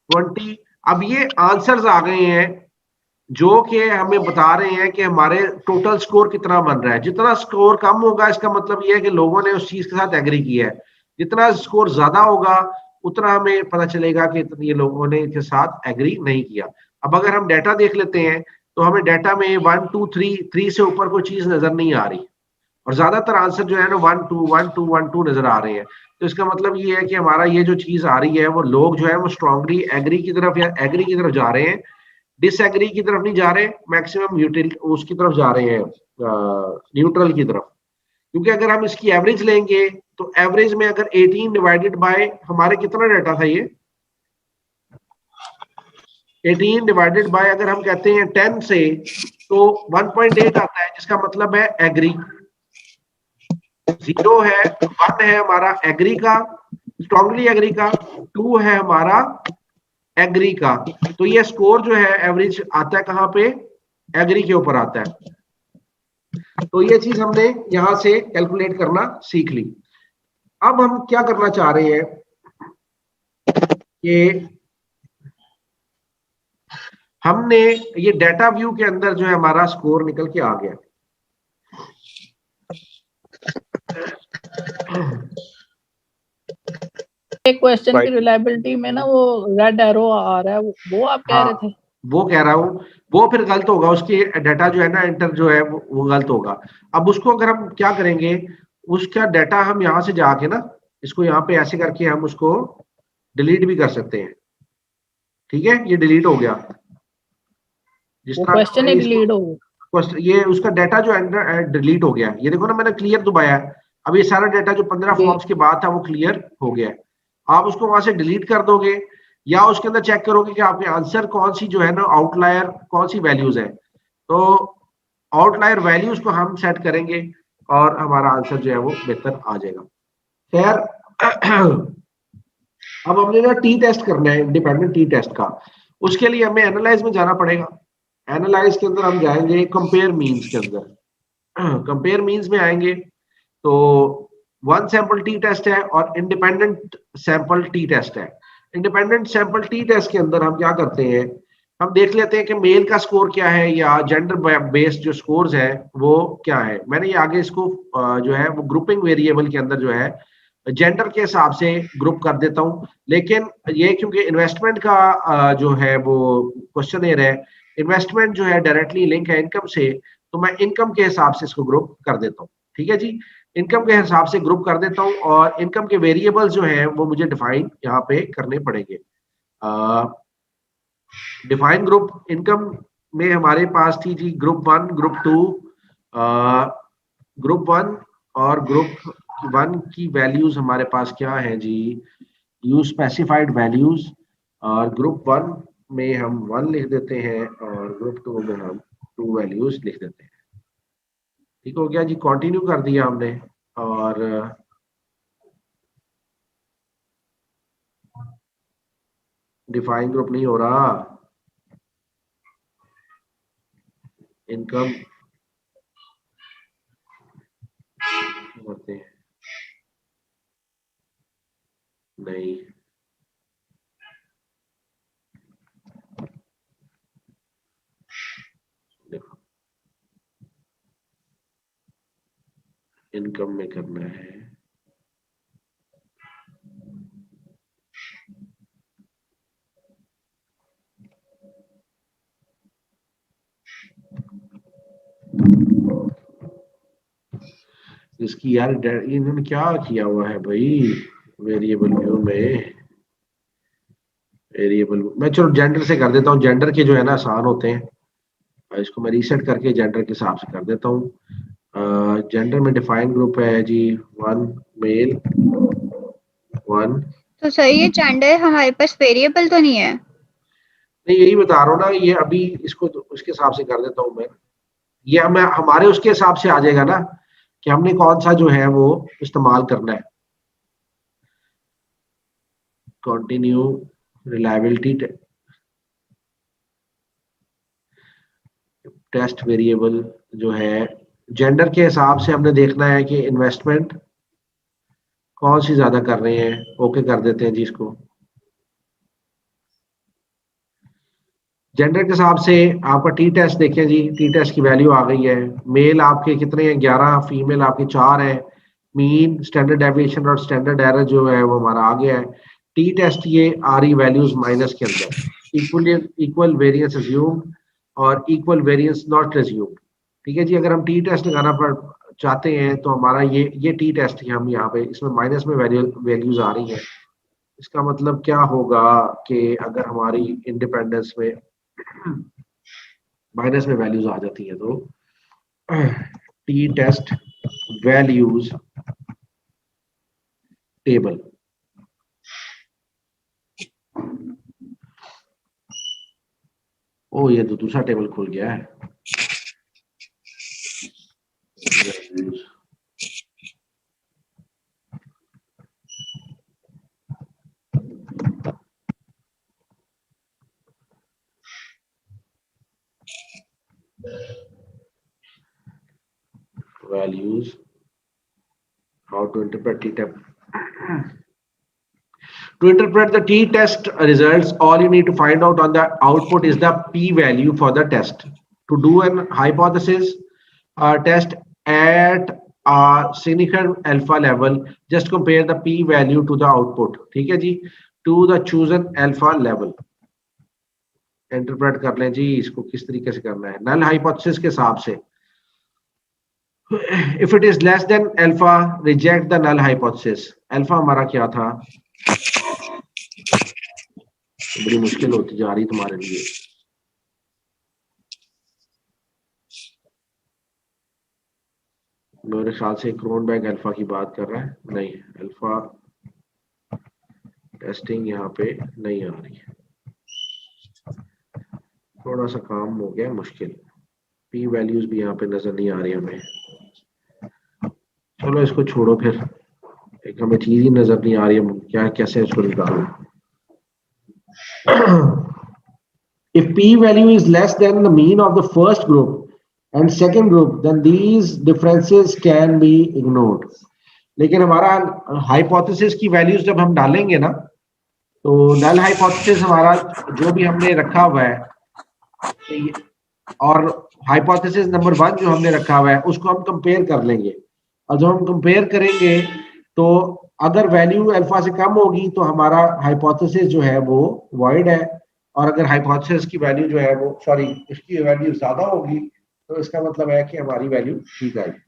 20। अब ये आंसर्स आ गए हैं जो कि हमें बता रहे हैं कि हमारे टोटल स्कोर कितना बन रहा है। जितना स्कोर कम होगा इसका मतलब ये है कि लोगों ने उस चीज के साथ एग्री किया है, जितना स्कोर ज्यादा होगा उतना हमें पता चलेगा कि ये लोगों ने इसके साथ एग्री नहीं किया। अब अगर हम डाटा देख लेते हैं तो हमें डाटा में 1 2 3 से ऊपर कोई चीज नजर नहीं आ रही, और ज्यादातर आंसर जो है ना 1 2 1 2 1 2 नजर आ रहे हैं। तो इसका मतलब ये है कि हमारा ये जो चीज आ रही है वो लोग जो है वो स्ट्रांगली एग्री की तरफ या एग्री की तरफ जा रहे हैं, डिसएग्री की तरफ नहीं जा रहे, मैक्सिमम उसकी तरफ जा रहे हैं, न्यूट्रल की तरफ। क्योंकि अगर हम इसकी एवरेज लेंगे तो एवरेज में अगर 18 डिवाइडेड बाय हमारे कितना डाटा था, ये 18 डिवाइडेड बाय अगर हम कहते हैं 10 से तो 1.8 आता है, जिसका मतलब है एग्री। 0 है, 1 है हमारा एग्री का, स्ट्रांगली एग्री का, 2 है हमारा एग्री का। तो ये स्कोर जो है एवरेज आता है कहां पे, एग्री के ऊपर आता है। तो ये चीज हमने यहां से कैलकुलेट करना सीख ली। अब हम क्या करना चाह रहे हैं कि हमने ये डाटा व्यू के अंदर जो है हमारा स्कोर निकल के आ गया। एक क्वेश्चन की रिलायबिलिटी में ना वो रेड एरो आ रहा है, वो आप कह रहे थे? वो कह रहा हूं, वो फिर गलत होगा, उसकी डाटा जो है ना एंटर जो है वो गलत होगा। अब उसको अगर हम क्या करेंगे, उसका डाटा हम यहां से जाके ना इसको यहाँ पे ऐसे करके हम उसको डिलीट भी कर सकते हैं। ठीक है, ये डिलीट हो गया, जिस तरह क्वेश्चन ही डिलीट हो गया, ये उसका डाटा जो है डिलीट हो गया। ये देखो ना मैंने क्लियर दबाया, अब ये सारा डाटा जो 15 फॉर्म्स के बाद था वो क्लियर हो गया। आप उसको वहां से डिलीट कर दोगे या उसके अंदर चेक करोगे कि आपके आंसर कौन सी जो है ना आउटलायर कौन सी वैल्यूज है, तो आउटलायर वैल्यूज को हम सेट करेंगे और हमारा आंसर जो है वो बेहतर आ जाएगा। खैर अब हमने ना टी टेस्ट करना है, इंडिपेंडेंट टी टेस्ट का। उसके लिए हमें एनालाइज में जाना पड़ेगा। एनालाइज के अंदर हम जाएंगे कंपेयर मीन्स के अंदर। कंपेयर मीन्स में आएंगे तो वन सैंपल टी टेस्ट है और इंडिपेंडेंट सैंपल टी टेस्ट है। इंडिपेंडेंट सैंपल टी टेस्ट के अंदर हम क्या करते हैं, हम देख लेते हैं कि मेल का स्कोर क्या है या जेंडर बेस्ड जो स्कोर्स है वो क्या है। मैंने ये आगे इसको जो है वो ग्रुपिंग वेरिएबल के अंदर जो है जेंडर के हिसाब से ग्रुप कर देता हूं। लेकिन ये क्योंकि इन्वेस्टमेंट का जो है वो क्वेश्चन है, इन्वेस्टमेंट जो है डायरेक्टली लिंक है इनकम से, तो मैं इनकम के हिसाब से इसको ग्रुप कर देता हूँ। ठीक है जी, इनकम के हिसाब से ग्रुप कर देता हूँ और इनकम के वेरिएबल्स जो हैं वो मुझे डिफाइन यहाँ पे करने पड़ेंगे। डिफाइन ग्रुप इनकम में हमारे पास थी जी ग्रुप 1, ग्रुप 2, ग्रुप 1 और ग्रुप 1 की वैल्यूज हमारे पास क्या है जी, यूज स्पेसिफाइड वैल्यूज। और ग्रुप 1 में हम 1 लिख देते हैं और ग्रुप 2 में हम 2 वैल्यूज लिख देते हैं। ठीक हो गया जी, कंटिन्यू कर दिया हमने। और डिफाइन ग्रुप नहीं हो रहा, इनकम होते हैं नहीं, देखो इनकम में करना है। इसकी यार इन्होंने क्या किया हुआ है भाई, वेरिएबल व्यू में वेरिएबल मैं चलो जेंडर से कर देता हूँ, जेंडर के जो है ना आसान होते हैं। इसको मैं रीसेट करके जेंडर के हिसाब से कर देता हूँ। जेंडर में डिफाइन ग्रुप है जी 1 मेल 1। तो सर ये जेंडर हमारे पास वेरिएबल तो नहीं है? नहीं यही बता रहा हूँ ना, ये अभी इसको तो उसके हिसाब से कर देता हूँ मैं। ये हमें हमारे उसके हिसाब से आ जाएगा ना कि हमने कौन सा जो है वो इस्तेमाल करना है। कंटिन्यू रिलायबिलिटी टेस्ट वेरिएबल जो है जेंडर के हिसाब से हमने देखना है कि इन्वेस्टमेंट कौन सी ज्यादा कर रहे हैं। ओके कर देते हैं जी इसको। जेंडर के हिसाब से आपका टी टेस्ट देखें जी, टी टेस्ट की वैल्यू आ गई है। मेल आपके कितने हैं 11, फीमेल आपकी 4 है। मीन स्टैंडर्ड डेविएशन और स्टैंडर्ड एरर जो है वो हमारा आ गया है। टी टेस्ट ये आ रही वैल्यूज माइनस के अंदर। इक्वल वेरिएंस अज्यूम और इक्वल वेरिएंस नॉट रिज्यूम्ड। ठीक है जी, अगर हम टी टेस्ट लगाना चाहते हैं तो हमारा ये टी टेस्ट ही हम यहाँ पे इसमें माइनस में वैल्यूज आ रही हैं। इसका मतलब क्या होगा कि अगर हमारी इंडिपेंडेंस में माइनस में वैल्यूज आ जाती है तो टी टेस्ट वैल्यूज टेबल, ओ ये तो दूसरा टेबल खुल गया है। Values, how to interpret t-test. To interpret the t-test results, all you need to find out on the output is the p-value for the test. To do an hypothesis test at a significant alpha level, just compare the p-value to the output. ठीक है जी, to the chosen alpha level. Interpret कर लें जी इसको किस तरीके से करना है, नल हाइपोथेसिस के हिसाब से। If it is less than alpha, reject the null hypothesis. Alpha हमारा क्या था, बड़ी मुश्किल होती जा रही तुम्हारे लिए। मेरे ख्याल से क्रोनबेक अल्फा की बात कर रहा है, नहीं अल्फा टेस्टिंग यहाँ पे नहीं आ रही है, थोड़ा सा काम हो गया मुश्किल। पी वैल्यूज भी यहाँ पे नजर नहीं आ रही हमें, चलो इसको छोड़ो फिर, एक हमें चीज ही नजर नहीं आ रही है क्या, कैसे इसको निकालें। If p value is less than the mean of the first group and second group, then these differences can be ignored. लेकिन हमारा हाइपोथेसिस की वैल्यूज जब हम डालेंगे ना, तो नल हाइपोथेसिस हमारा जो भी हमने रखा हुआ है और हाइपोथेसिस नंबर 1 जो हमने रखा हुआ है उसको हम कंपेयर कर लेंगे, और जब हम कंपेयर करेंगे तो अगर वैल्यू अल्फा से कम होगी तो हमारा हाइपोथेसिस जो है वो वॉइड है, और अगर हाइपोथेसिस की वैल्यू जो है वो इसकी वैल्यू ज्यादा होगी तो इसका मतलब है कि हमारी वैल्यू ठीक आएगी।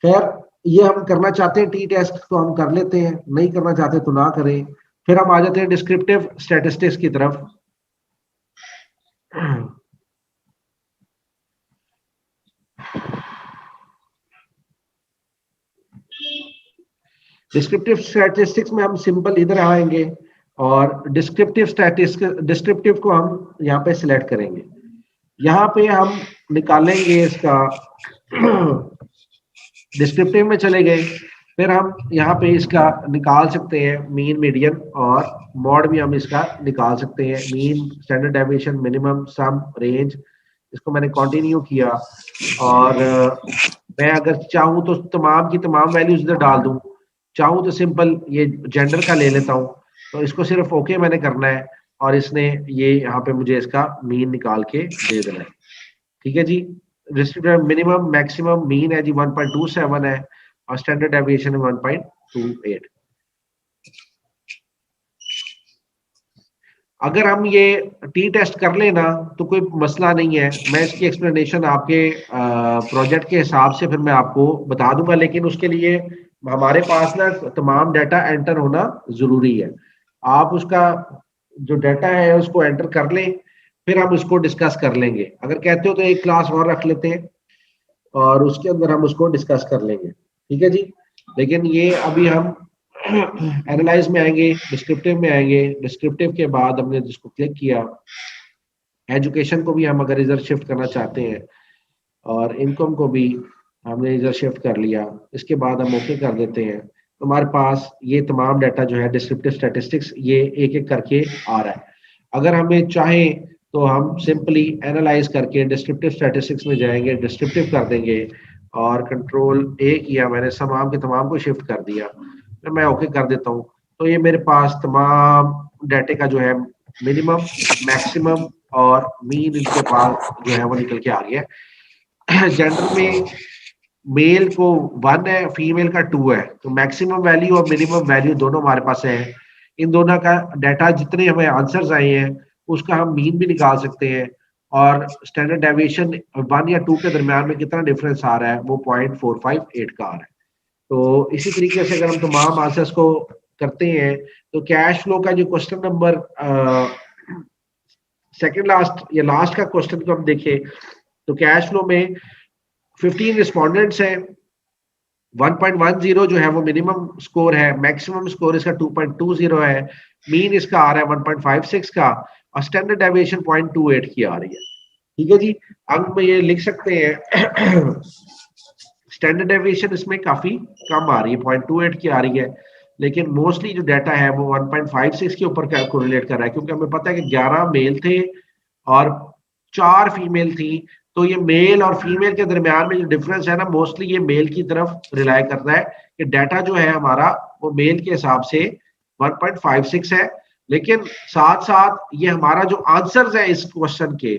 खैर ये हम करना चाहते हैं टी टेस्ट तो हम कर लेते हैं, नहीं करना चाहते तो ना करें। फिर हम आ जाते हैं डिस्क्रिप्टिव स्टैटिस्टिक्स की तरफ। डिस्क्रिप्टिव स्टैटिस्टिक्स में हम सिंपल इधर आएंगे और डिस्क्रिप्टिव को हम यहाँ पे सिलेक्ट करेंगे। यहाँ पे हम निकालेंगे इसका डिस्क्रिप्टिव में चले गए, फिर हम यहाँ पे इसका निकाल सकते हैं मीन मीडियन, और मॉड भी हम इसका निकाल सकते हैं, मीन स्टैंडर्ड डेविएशन मिनिमम सम रेंज। इसको मैंने कंटिन्यू किया और मैं अगर चाहूँ तो तमाम की तमाम वैल्यूज इधर डाल दूं, चाहूँ तो सिंपल ये जेंडर का ले लेता हूँ, तो इसको सिर्फ ओके मैंने करना है और इसने ये यहाँ पे मुझे इसका मीन निकाल के दे देना है। ठीक है जी, डिस्ट्रीब्यूटर मिनिमम मैक्सिमम मीन है जी 1.27 है और स्टैंडर्ड डेविएशन है 1.28। अगर हम ये टी टेस्ट कर लेना तो कोई मसला नहीं है, मैं इसकी एक्सप्लेनेशन आपके प्रोजेक्ट के हिसाब से फिर मैं आपको बता दूंगा, लेकिन उसके लिए हमारे पास ना तमाम डाटा एंटर होना जरूरी है। आप उसका जो डाटा है उसको एंटर कर लें, फिर हम उसको डिस्कस कर लेंगे। अगर कहते हो तो एक क्लास और रख लेते हैं और उसके अंदर हम उसको डिस्कस कर लेंगे। ठीक है जी, लेकिन ये अभी हम एनालाइज में आएंगे, डिस्क्रिप्टिव में आएंगे। डिस्क्रिप्टिव के बाद हमने जिसको क्लिक किया, एजुकेशन को भी हम अगर इधर शिफ्ट करना चाहते हैं और इनकम को भी हमने इधर शिफ्ट कर लिया, इसके बाद हम ओके कर देते हैं, तो हमारे पास ये तमाम डाटा जो है डिस्क्रिप्टिव स्टैटिस्टिक्स ये एक एक करके आ रहा है। अगर हमें चाहे तो हम सिंपली एनालाइज करके डिस्क्रिप्टिव स्टैटिस्टिक्स में जाएंगे, डिस्क्रिप्टिव कर देंगे और कंट्रोल ए किया मैंने, तमाम के तमाम को शिफ्ट कर दिया, फिर मैं ओके कर देता हूँ, तो ये मेरे पास तमाम डाटे का जो है मिनिमम मैक्सिमम और मीन इनके पास जो है वो निकल के आ गया। जेंडर में मेल को 1 है, फीमेल का 2 है, तो मैक्सिमम वैल्यू और मिनिमम वैल्यू दोनों हमारे पास है। इन दोनों का डाटा जितने हमें आंसर्स आए हैं उसका हम मीन भी निकाल सकते हैं और स्टैंडर्ड डेविएशन 1 या 2 के दरमियान में कितना डिफरेंस आ रहा है, वो 0.458 का आ रहा है। तो इसी तरीके से अगर हम तमाम आंसर्स को करते हैं तो कैश फ्लो का जो क्वेश्चन नंबर सेकंड लास्ट या लास्ट का क्वेश्चन को हम देखें तो कैश फ्लो में 15 रिस्पोंडेंट्स हैं, 1.10 जो है वो मिनिमम स्कोर है, मैक्सिमम स्कोर इसका 2.20 है, मीन इसका आ रहा है 1.56 का और स्टैंडर्ड डेविएशन 0.28 की आ रही है। ठीक है जी, अंक में ये लिख सकते हैं स्टैंडर्ड डेविएशन इसमें काफी कम आ रही है, 0.28 की आ रही है, लेकिन मोस्टली जो डाटा है वो 1.56 के ऊपर कोरिलेट कर रहा है, क्योंकि हमें पता है कि 11 मेल थे और 4 फीमेल थी, तो ये मेल और फीमेल के दरमियान में जो डिफरेंस है ना, मोस्टली ये मेल की तरफ रिलाई करता है कि डाटा जो है हमारा वो मेल के हिसाब से 1.56 है। लेकिन साथ साथ ये हमारा जो आंसर्स है इस क्वेश्चन के,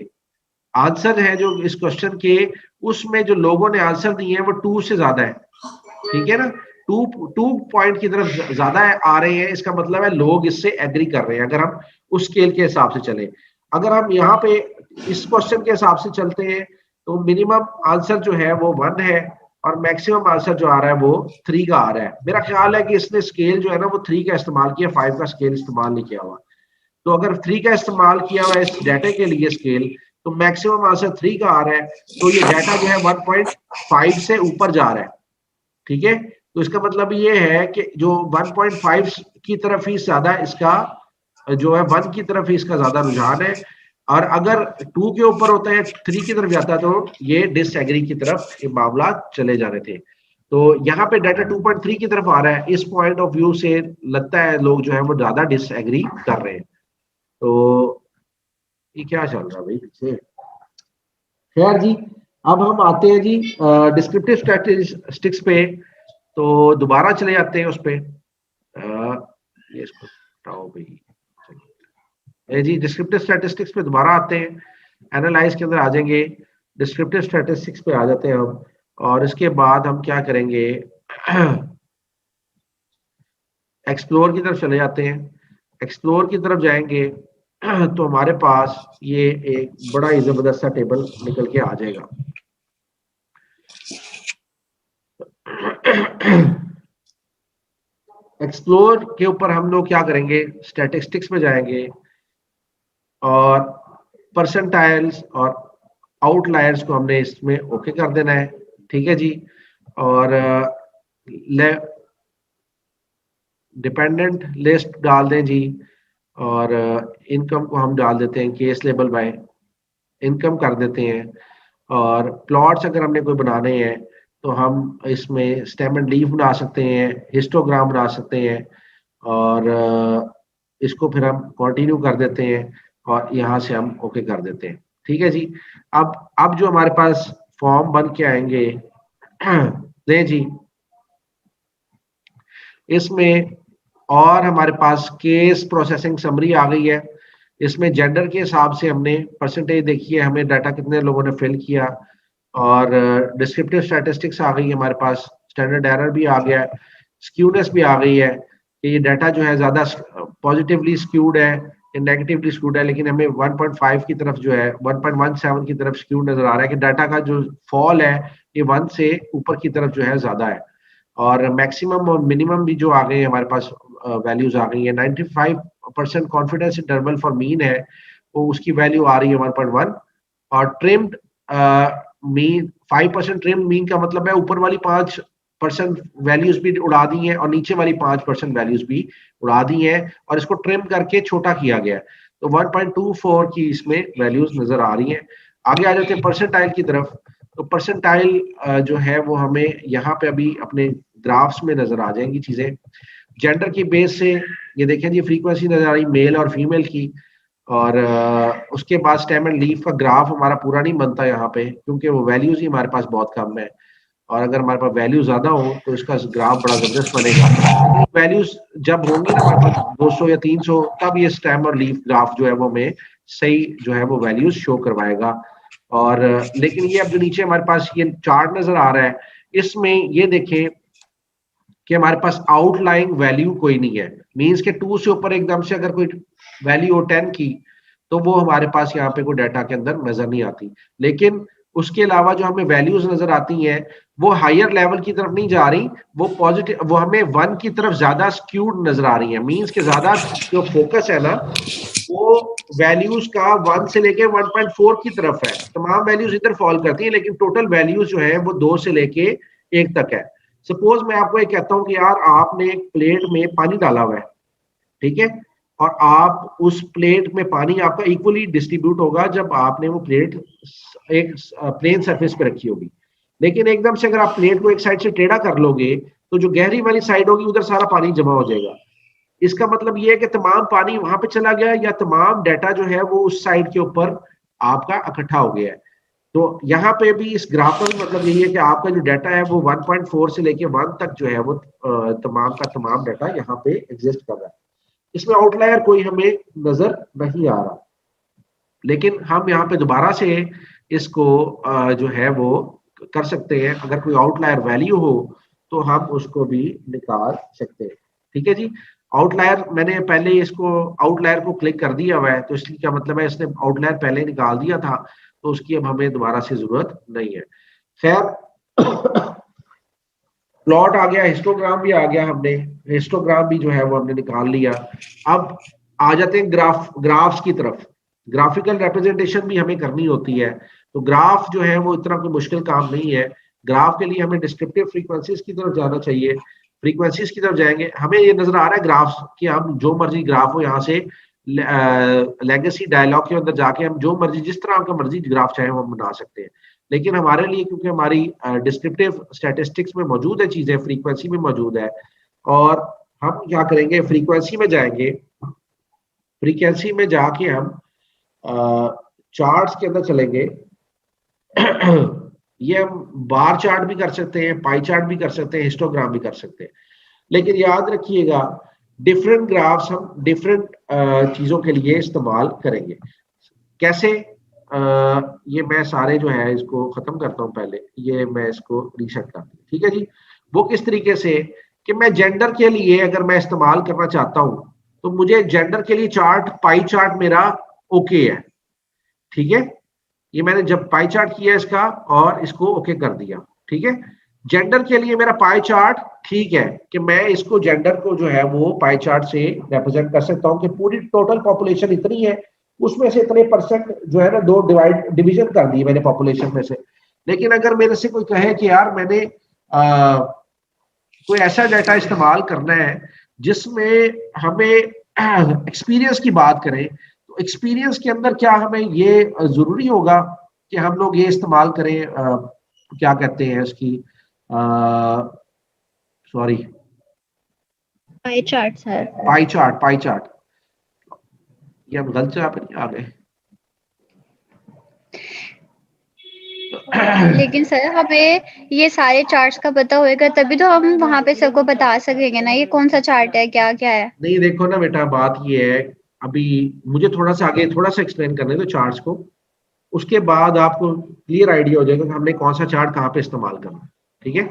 आंसर है जो इस क्वेश्चन के, उसमें जो लोगों ने आंसर दिए हैं वो 2 से ज्यादा है। ठीक है ना, 2 पॉइंट की तरफ ज्यादा आ रहे हैं, इसका मतलब है लोग इससे एग्री कर रहे हैं। अगर हम उस स्केल के हिसाब से चले, अगर हम यहाँ पे इस क्वेश्चन के हिसाब से चलते हैं तो मिनिमम आंसर जो है वो 1 है और मैक्सिमम आंसर जो आ रहा है वो 3 का आ रहा है। मेरा ख्याल है कि इसने स्केल जो है ना वो 3 का इस्तेमाल किया, 5 का स्केल इस्तेमाल नहीं किया हुआ। तो अगर 3 का इस्तेमाल किया हुआ है इस डाटा के लिए स्केल, तो मैक्सिमम आंसर 3 का आ रहा है, तो ये डाटा जो है 1.5 से ऊपर जा रहा है। ठीक है, तो इसका मतलब ये है कि जो 1.5 की तरफ ही ज्यादा इसका जो है 1 की तरफ ही इसका ज्यादा रुझान है, और अगर 2 के ऊपर होता है 3 की तरफ जाता है तो ये डिसएग्री की तरफ ये मामला चले जा रहे थे। तो यहाँ पे डाटा 2.3 की तरफ आ रहा है, इस पॉइंट ऑफ व्यू से लगता है लोग जो है वो ज्यादा डिसएग्री कर रहे हैं। तो ये क्या चल रहा है भाई पीछे। खैर जी, अब हम आते हैं जी डिस्क्रिप्टिव स्टैटिस्टिक्स पे, तो दोबारा चले जाते हैं उस पे। ये इसको हटाओ भाई, जी डिस्क्रिप्टिव स्टैटिस्टिक्स पे दोबारा आते हैं, एनालाइज के अंदर आ जाएंगे, डिस्क्रिप्टिव स्टैटिस्टिक्स पे आ जाते हैं हम, और इसके बाद हम क्या करेंगे एक्सप्लोर की तरफ चले जाते हैं। एक्सप्लोर की तरफ जाएंगे तो हमारे पास ये एक बड़ा ही जबरदस्त सा टेबल निकल के आ जाएगा। एक्सप्लोर के ऊपर हम लोग क्या करेंगे, स्टैटिस्टिक्स में जाएंगे और परसेंटाइल्स और आउटलायर्स को हमने इसमें ओके कर देना है। ठीक है जी, और डिपेंडेंट लिस्ट डाल दें जी, और इनकम को हम डाल देते हैं केस लेबल बाय इनकम कर देते हैं, और प्लॉट्स अगर हमने कोई बनाने हैं तो हम इसमें स्टेम एंड लीफ बना सकते हैं, हिस्टोग्राम बना सकते हैं, और इसको फिर हम कंटिन्यू कर देते हैं और यहाँ से हम ओके कर देते हैं। ठीक है जी, अब जो हमारे पास फॉर्म बन के आएंगे ले जी, इसमें और हमारे पास केस प्रोसेसिंग समरी आ गई है। इसमें जेंडर के हिसाब से हमने परसेंटेज देखी है, हमें डाटा कितने लोगों ने फिल किया, और डिस्क्रिप्टिव स्टैटिस्टिक्स आ गई है हमारे पास, स्टैंडर्ड एरर भी आ गया है, स्क्यूनेस भी आ गई है कि ये डाटा जो है ज्यादा पॉजिटिवली स्क्यूड है या नेगेटिवली स्क्यूड है, लेकिन हमें 1.5 की तरफ जो है 1.17 की तरफ स्क्यूड नजर आ रहा है कि डाटा का जो फॉल है ये 1 से ऊपर की तरफ जो है ज्यादा है, और मैक्सिमम और मिनिमम भी जो आ गए हैं हमारे पास वैल्यूज आ गई है। 95% कॉन्फिडेंस इंटरवल फॉर मीन है, वो उसकी वैल्यू आ रही है 1.1, और ट्रिम्ड मीन 5% ट्रिम्ड मीन का मतलब है ऊपर वाली 5% वैल्यूज भी उड़ा दी हैं और नीचे वाली 5% वैल्यूज भी उड़ा दी हैं, और इसको ट्रिम करके छोटा किया गया है, तो 1.24 की इसमें वैल्यूज नजर आ रही हैं। आगे आ जाते हैं परसेंटाइल की तरफ, तो परसेंटाइल जो है वो हमें यहाँ पे अभी अपने ग्राफ्स में नजर आ जाएंगी चीजें। जेंडर की बेस से ये देखें जी, फ्रीक्वेंसी नजर आ रही मेल और फीमेल की, और उसके बाद स्टेम एंड लीफ का ग्राफ हमारा पूरा नहीं बनता यहाँ पे, क्योंकि वो वैल्यूज ही हमारे पास बहुत कम है, और अगर हमारे पास वैल्यू ज्यादा हो तो इसका ग्राफ बड़ा जबरदस्त बनेगा। वैल्यूज जब होंगी ना हमारे पास 200 या 300, तब ये स्टेम और लीफ ग्राफ जो है वो हमें सही जो है वो वैल्यूज शो करवाएगा। और लेकिन ये अब जो नीचे हमारे पास ये चार्ट नजर आ रहा है, इसमें ये देखें कि हमारे पास आउटलाइंग वैल्यू कोई नहीं है, मींस के 2 से ऊपर एकदम से अगर कोई वैल्यू हो 10 की, तो वो हमारे पास यहाँ पे कोई डाटा के अंदर नजर नहीं आती। लेकिन उसके अलावा जो हमें वैल्यूज नजर आती हैं वो हायर लेवल की तरफ नहीं जा रही, वो पॉजिटिव, वो हमें 1 की तरफ ज्यादा स्क्यूड नजर आ रही है। मींस के ज्यादा जो फोकस है ना वो वैल्यूज का 1 से लेके 1.4 की तरफ है। तमाम वैल्यूज इधर फॉल करती है, लेकिन टोटल वैल्यूज जो है वो 2 से लेके 1 तक है। सपोज मैं आपको ये कहता हूँ कि यार आपने एक प्लेट में पानी डाला हुआ है, ठीक है, और आप उस प्लेट में पानी आपका इक्वली डिस्ट्रीब्यूट होगा जब आपने वो प्लेट एक प्लेन सरफेस पे रखी होगी। लेकिन एकदम से अगर आप प्लेट को एक साइड से टेढ़ा कर लोगे तो जो गहरी वाली साइड होगी उधर सारा पानी जमा हो जाएगा। इसका मतलब ये है कि तमाम पानी वहां पे चला गया या तमाम डाटा जो है वो उस साइड के ऊपर आपका इकट्ठा हो गया है। तो यहाँ पे भी इस ग्राफ का भी मतलब यही है कि आपका जो डाटा है वो 1.4 से लेके 1 तक जो है वो तमाम का तमाम डाटा यहाँ पे एग्जिस्ट कर रहा है। इसमें आउटलायर कोई हमें नजर नहीं आ रहा, लेकिन हम यहाँ पे दोबारा से इसको जो है वो कर सकते हैं। अगर कोई आउटलायर वैल्यू हो तो हम उसको भी निकाल सकते हैं। ठीक है जी, आउटलायर मैंने पहले इसको आउटलायर को क्लिक कर दिया हुआ है, तो इसलिए क्या मतलब है, इसने आउटलायर पहले निकाल दिया था तो उसकी अब हमें दोबारा से जरूरत नहीं है। खैर प्लॉट आ गया, हिस्टोग्राम भी आ गया, हमने हिस्टोग्राम भी जो है वो हमने निकाल लिया। अब आ जाते हैं ग्राफ्स की तरफ। ग्राफिकल रिप्रेजेंटेशन भी हमें करनी होती है, तो ग्राफ जो है वो इतना कोई मुश्किल काम नहीं है। ग्राफ के लिए हमें डिस्क्रिप्टिव फ्रीक्वेंसीज की तरफ जाना चाहिए। फ्रीक्वेंसीज की तरफ जाएंगे, हमें ये नजर आ रहा है ग्राफ कि हम जो मर्जी ग्राफ हो यहाँ से लेगेसी डायलॉग के अंदर जाके हम जो मर्जी जिस तरह का मर्जी ग्राफ चाहे हम बना सकते हैं। लेकिन हमारे लिए क्योंकि हमारी डिस्क्रिप्टिव स्टैटिस्टिक्स में मौजूद है चीजें, फ्रीक्वेंसी में मौजूद है, और हम क्या करेंगे, फ्रीक्वेंसी में जाएंगे। फ्रीक्वेंसी में जाके हम चार्ट्स के अंदर चलेंगे। ये हम बार चार्ट भी कर सकते हैं, पाई चार्ट भी कर सकते हैं, हिस्टोग्राम भी कर सकते हैं। लेकिन याद रखिएगा डिफरेंट ग्राफ्स हम डिफरेंट चीजों के लिए इस्तेमाल करेंगे। कैसे? ये मैं सारे जो है इसको खत्म करता हूं, पहले ये मैं इसको रीसेट कर दूं। ठीक है जी, वो किस तरीके से कि मैं जेंडर के लिए अगर मैं इस्तेमाल करना चाहता हूं तो मुझे जेंडर के लिए चार्ट, पाई चार्ट मेरा ओके है। ठीक है, ये मैंने जब पाई चार्ट किया इसका और इसको ओके कर दिया। ठीक है, जेंडर के लिए मेरा पाई चार्ट ठीक है कि मैं इसको जेंडर को जो है वो पाई चार्ट से रिप्रेजेंट कर सकता हूं कि पूरी टोटल पॉपुलेशन इतनी है, उसमें से इतने परसेंट जो है ना दो डिवीजन कर दी मैंने पॉपुलेशन में से। लेकिन अगर मेरे से कोई कहे कि यार मैंने कोई ऐसा डाटा इस्तेमाल करना है जिसमें हमें एक्सपीरियंस की बात करें, तो एक्सपीरियंस के अंदर क्या हमें ये जरूरी होगा कि हम लोग ये इस्तेमाल करें, क्या कहते हैं इसकी, sorry, pie chart sir. Pie chart ये हम गलत जगह पे नहीं आ गए। लेकिन सर हमें ये सारे चार्ट्स का पता होएगा तभी तो हम वहां पे सबको बता सकेंगे ना ये कौन सा चार्ट है, क्या क्या है। नहीं देखो ना बेटा, बात ये है, अभी मुझे थोड़ा सा आगे थोड़ा सा एक्सप्लेन करने दो चार्ट्स को, उसके बाद आपको क्लियर आइडिया हो जाएगा कि हमने कौन सा चार्ट कहाँ पे इस्तेमाल करना है। ठीक है,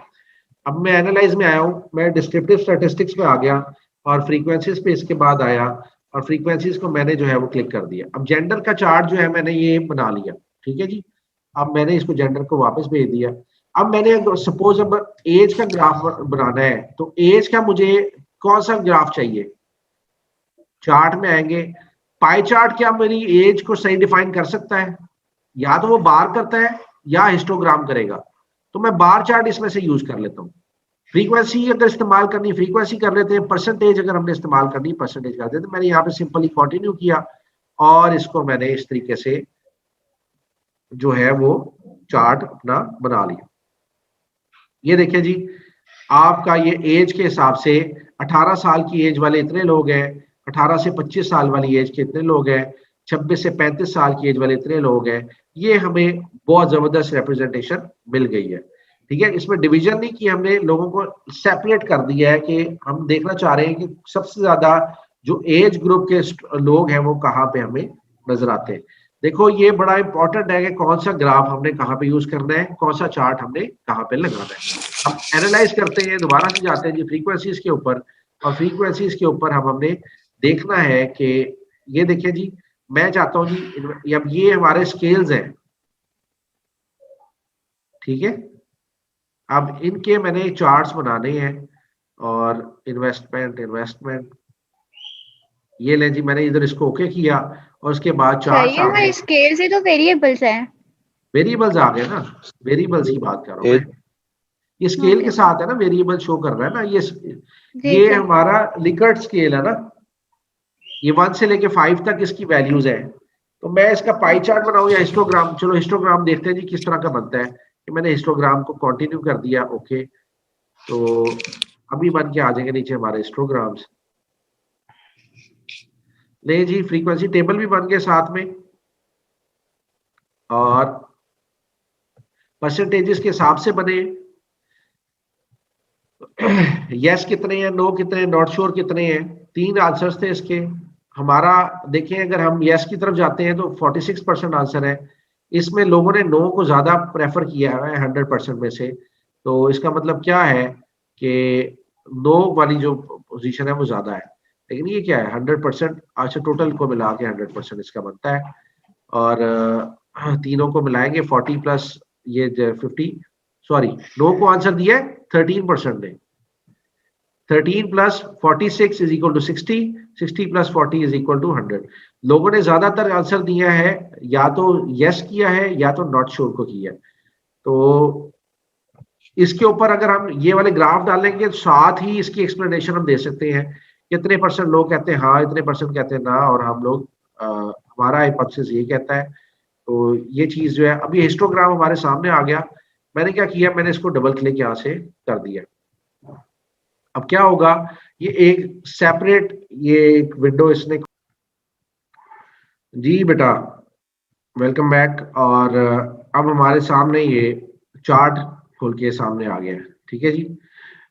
अब मैं एनालाइज में आया हूँ, मैं डिस्क्रिप्टिव स्टैटिस्टिक्स में आ गया और फ्रीक्वेंसीज पे इसके बाद आया और फ्रीक्वेंसीज को मैंने जो है वो क्लिक कर दिया। अब जेंडर का चार्ट जो है मैंने ये बना लिया। ठीक है जी, अब मैंने इसको जेंडर को वापस भेज दिया। अब मैंने सपोज अब एज का ग्राफ बनाना है, तो एज का मुझे कौन सा ग्राफ चाहिए, चार्ट में आएंगे। पाई चार्ट क्या मेरी एज को सही डिफाइन कर सकता है? या तो वो बार करता है या हिस्टोग्राम करेगा, तो मैं बार चार्ट इसमें से यूज कर लेता हूँ। फ्रीक्वेंसी अगर इस्तेमाल करनी फ्रीक्वेंसी कर लेते हैं, परसेंटेज अगर हमने इस्तेमाल करनी परसेंटेज कर देते। मैंने यहाँ पे सिंपली कंटिन्यू किया और इसको मैंने इस तरीके से जो है वो चार्ट अपना बना लिया। ये देखिए जी, आपका ये एज के हिसाब से 18 साल की एज वाले इतने लोग हैं, 18 से 25 साल वाली एज के इतने लोग हैं, 26 से 35 साल की एज वाले इतने लोग हैं। ये हमें बहुत जबरदस्त रिप्रेजेंटेशन मिल गई है। ठीक है, इसमें डिवीजन नहीं की हमने, लोगों को सेपरेट कर दिया है कि हम देखना चाह रहे हैं कि सबसे ज्यादा जो एज ग्रुप के लोग हैं वो कहाँ पे हमें नजर आते हैं। देखो ये बड़ा इंपॉर्टेंट है कि कौन सा ग्राफ हमने कहाँ पे यूज करना है, कौन सा चार्ट हमने कहाँ पे लगाना है। हम एनालाइज करते हैं, दोबारा से जाते हैं जी फ्रीक्वेंसीज के ऊपर, और फ्रीक्वेंसीज के ऊपर हमने देखना है कि ये देखिए जी, मैं चाहता हूं जी अब ये हमारे स्केल्स हैं, ठीक है। अब इनके मैंने चार्ट्स बनाने हैं और इन्वेस्टमेंट ये ले जी, मैंने इधर इसको ओके किया और उसके बाद चार्ट्स ये आ हमारे गए। स्केल से तो वेरिएबल्स हैं। वेरिएबल्स आ गए ना, वेरिएबल्स की बात कर रहा हूं मैं। ये स्केल के साथ है ना, वेरिएबल शो कर रहा है ना, ये जी। हमारा लिकर्ट स्केल है ना, ये 1 से लेके 5 तक इसकी वैल्यूज है। तो मैं इसका पाई चार्ट बनाऊं या हिस्टोग्राम? चलो हिस्टोग्राम देखते हैं जी किस तरह का बनता है। कि मैंने हिस्टोग्राम को कंटिन्यू कर दिया, ओके। तो अभी बन के आ जाएंगे नीचे हमारे हिस्टोग्राम्स। नहीं जी, फ्रीक्वेंसी टेबल भी बन गए साथ में और परसेंटेजेस के हिसाब से बने। यस कितने हैं, नो कितने हैं, नॉट श्योर कितने हैं। 3 आंसर्स थे इसके। हमारा देखें, अगर हम यस की तरफ जाते हैं तो 46% आंसर है। इसमें लोगों ने नो को ज्यादा प्रेफर किया है 100% में से। तो इसका मतलब क्या है कि नो वाली जो पोजीशन है वो ज्यादा है। लेकिन ये क्या है, 100%। अच्छा, टोटल को मिला के 100% इसका बनता है। और तीनों को मिलाएंगे 40 प्लस ये 50, सॉरी नो को आंसर दिया है 13% ने। 13 plus 46 is equal to 60, 60 plus 40 is equal to 100। लोगों ने ज्यादातर आंसर दिया है, या तो यस किया है या तो नॉट श्योर को किया है। तो इसके ऊपर अगर हम ये वाले ग्राफ डालेंगे तो साथ ही इसकी एक्सप्लेनेशन हम दे सकते हैं। कितने परसेंट लोग कहते हैं हाँ, इतने परसेंट कहते हैं ना, और हम लोग हमारा हाइपोथेसिस ये कहता है। तो ये चीज जो है, अभी हिस्टोग्राम हमारे सामने आ गया। मैंने क्या किया, मैंने इसको डबल क्लिक यहाँ से कर दिया। अब क्या होगा, ये एक सेपरेट ये एक विंडो इसने। जी बेटा, वेलकम बैक। और अब हमारे सामने ये चार्ट खोल के सामने आ गया है, ठीक है जी।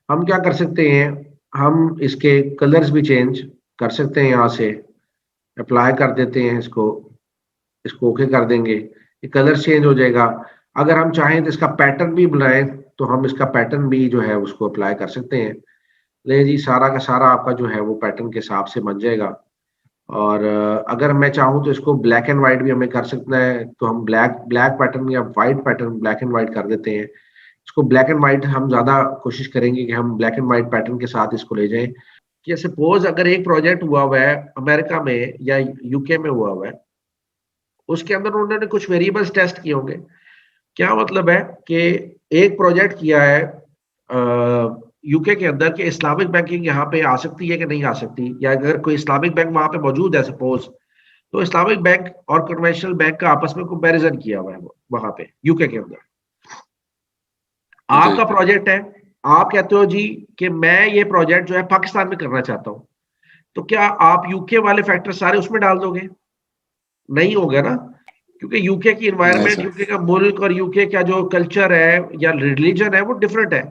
हम क्या कर सकते हैं, हम इसके कलर्स भी चेंज कर सकते हैं। यहाँ से अप्लाई कर देते हैं इसको ओके कर देंगे, ये कलर चेंज हो जाएगा। अगर हम चाहें तो इसका पैटर्न भी बनाएं तो हम इसका पैटर्न भी जो है उसको अप्लाई कर सकते हैं। ले जी, सारा का सारा आपका जो है वो पैटर्न के हिसाब से बन जाएगा। और अगर मैं चाहूँ तो इसको ब्लैक एंड व्हाइट भी हमें कर सकते हैं। तो हम ब्लैक पैटर्न या white pattern, black and white कर देते हैं। इसको ब्लैक एंड व्हाइट हम ज्यादा कोशिश करेंगे कि हम ब्लैक एंड व्हाइट पैटर्न के साथ इसको ले जाएं। कि सपोज अगर एक प्रोजेक्ट हुआ हुआ है अमेरिका में या यूके में हुआ हुआ है, उसके अंदर उन्होंने कुछ वेरिएबल्स टेस्ट किए होंगे। क्या मतलब है कि एक प्रोजेक्ट किया है यूके के अंदर कि इस्लामिक बैंकिंग यहाँ पे आ सकती है कि नहीं आ सकती, या अगर कोई इस्लामिक बैंक वहां पे मौजूद है सपोज, तो इस्लामिक बैंक और कन्वेंशनल बैंक का आपस में कंपैरिजन किया हुआ है वहां पे यूके के अंदर। आपका प्रोजेक्ट है, आप कहते हो जी कि मैं ये प्रोजेक्ट जो है पाकिस्तान में करना चाहता हूं, तो क्या आप यूके वाले फैक्टर सारे उसमें डाल दोगे? नहीं होगा ना, क्योंकि यूके की एनवायरनमेंट, यूके का मुल्क और यूके का जो कल्चर है या रिलीजन है वो डिफरेंट है।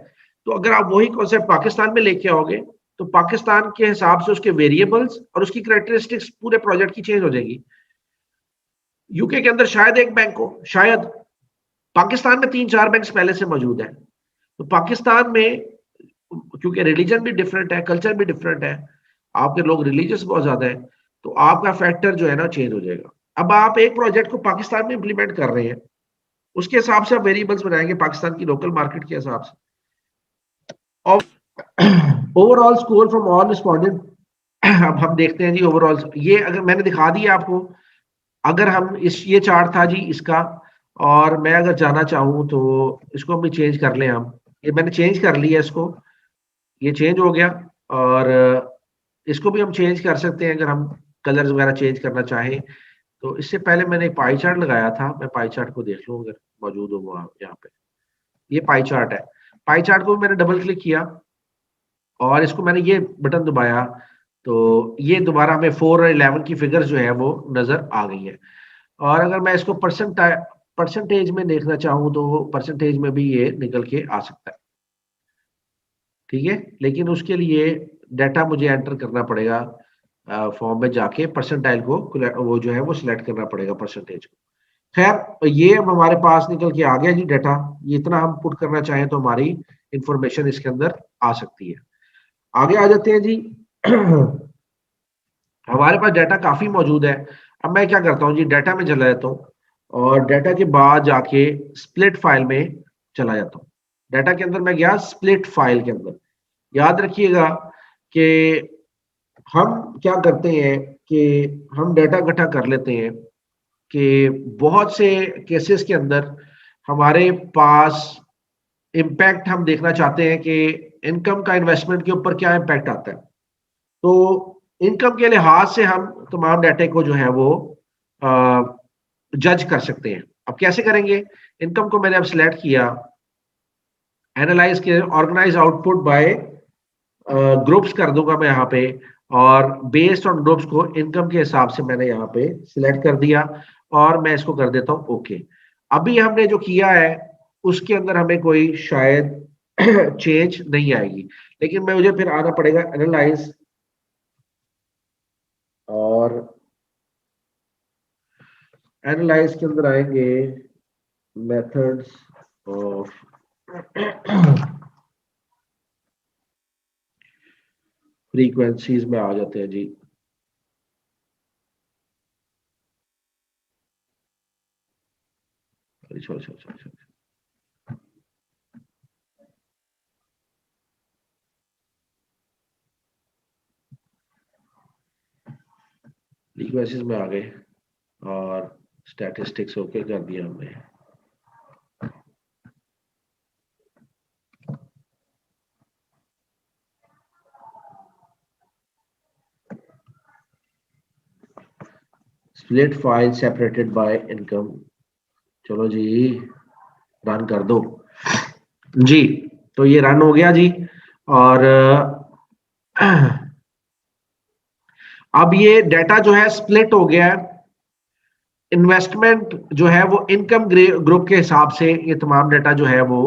तो अगर आप वही कॉन्सेप्ट पाकिस्तान में लेके आओगे तो पाकिस्तान के हिसाब से उसके वेरिएबल्स और उसकी कैरेक्टरिस्टिक्स पूरे प्रोजेक्ट की चेंज हो जाएगी। यूके के अंदर शायद एक बैंक हो, शायद पाकिस्तान में 3-4 बैंक पहले से मौजूद है। तो पाकिस्तान में क्योंकि रिलीजन भी डिफरेंट है, कल्चर भी डिफरेंट है, आपके लोग रिलीजियस बहुत ज्यादा है, तो आपका फैक्टर जो है ना चेंज हो जाएगा। अब आप एक प्रोजेक्ट को पाकिस्तान में इंप्लीमेंट कर रहे हैं, उसके हिसाब से आप वेरिएबल्स बनाएंगे पाकिस्तान की लोकल मार्केट के हिसाब से। और overall score from all respondent, अब हम देखते हैं जी ओवरऑल। ये अगर मैंने दिखा दिया आपको, अगर हम ये चार्ट था जी इसका, और मैं अगर जाना चाहूँ तो इसको भी चेंज कर लें हम। ये मैंने चेंज कर लिया इसको, ये चेंज हो गया। और इसको भी हम चेंज कर सकते हैं अगर हम कलर्स वगैरह चेंज करना चाहें। तो इससे पहले मैंने एक पाई चार्ट लगाया था, मैं पाई चार्ट को देख लूँ अगर मौजूद हो वहाँ यहाँ पे। ये पाई चार्ट है, पाई चार्ट को भी मैंने डबल क्लिक किया और इसको मैंने ये बटन दबाया, तो ये दोबारा हमें 4 और 11 की फिगर्स जो है वो नजर आ गई है। और अगर मैं इसको परसेंटेज में देखना चाहूँ तो परसेंटेज में भी ये निकल के आ सकता है, ठीक है। लेकिन उसके लिए डाटा मुझे एंटर करना पड़ेगा फॉर्म में जाके, परसेंटाइल को वो जो है वो सिलेक्ट करना पड़ेगा परसेंटेज को। खैर, ये अब हमारे पास निकल के आ गया जी डाटा। ये इतना हम पुट करना चाहें तो हमारी इंफॉर्मेशन इसके अंदर आ सकती है। आगे आ जाते हैं जी। हमारे पास डाटा काफी मौजूद है। अब मैं क्या करता हूँ जी, डाटा में चला जाता हूँ और डाटा के बाद जाके स्प्लिट फाइल में चला जाता हूँ। डाटा के अंदर मैं गया, स्प्लिट फाइल के अंदर। याद रखिएगा कि हम क्या करते हैं कि हम डाटा इकट्ठा कर लेते हैं कि बहुत से केसेस के अंदर हमारे पास इम्पैक्ट हम देखना चाहते हैं कि इनकम का इन्वेस्टमेंट के ऊपर क्या इम्पैक्ट आता है। तो इनकम के लिहाज से हम तमाम डाटे को जो है वो जज कर सकते हैं। अब कैसे करेंगे? इनकम को मैंने अब सिलेक्ट किया, एनालाइज के ऑर्गेनाइज आउटपुट बाय ग्रुप्स कर दूंगा मैं यहाँ पे, और बेस्ड ऑन ग्रुप्स को इनकम के हिसाब से मैंने यहाँ पे सिलेक्ट कर दिया और मैं इसको कर देता हूँ ओके। अभी हमने जो किया है उसके अंदर हमें कोई शायद चेंज नहीं आएगी, लेकिन मैं मुझे फिर आना पड़ेगा एनालाइज और एनालाइज के अंदर आएंगे मेथड्स ऑफ फ्रीक्वेंसीज में आ जाते हैं जी। छोड़ छोड़ छोड़ छोड़ फ्रीक्वेंसीज में आ गए और स्टैटिस्टिक्स ओके कर दिया हमने। Split file separated by income. चलो जी रन कर दो जी। तो ये रन हो गया जी। और अब ये डाटा जो है स्प्लिट हो गया है। इन्वेस्टमेंट जो है वो इनकम ग्रुप के हिसाब से ये तमाम डाटा जो है वो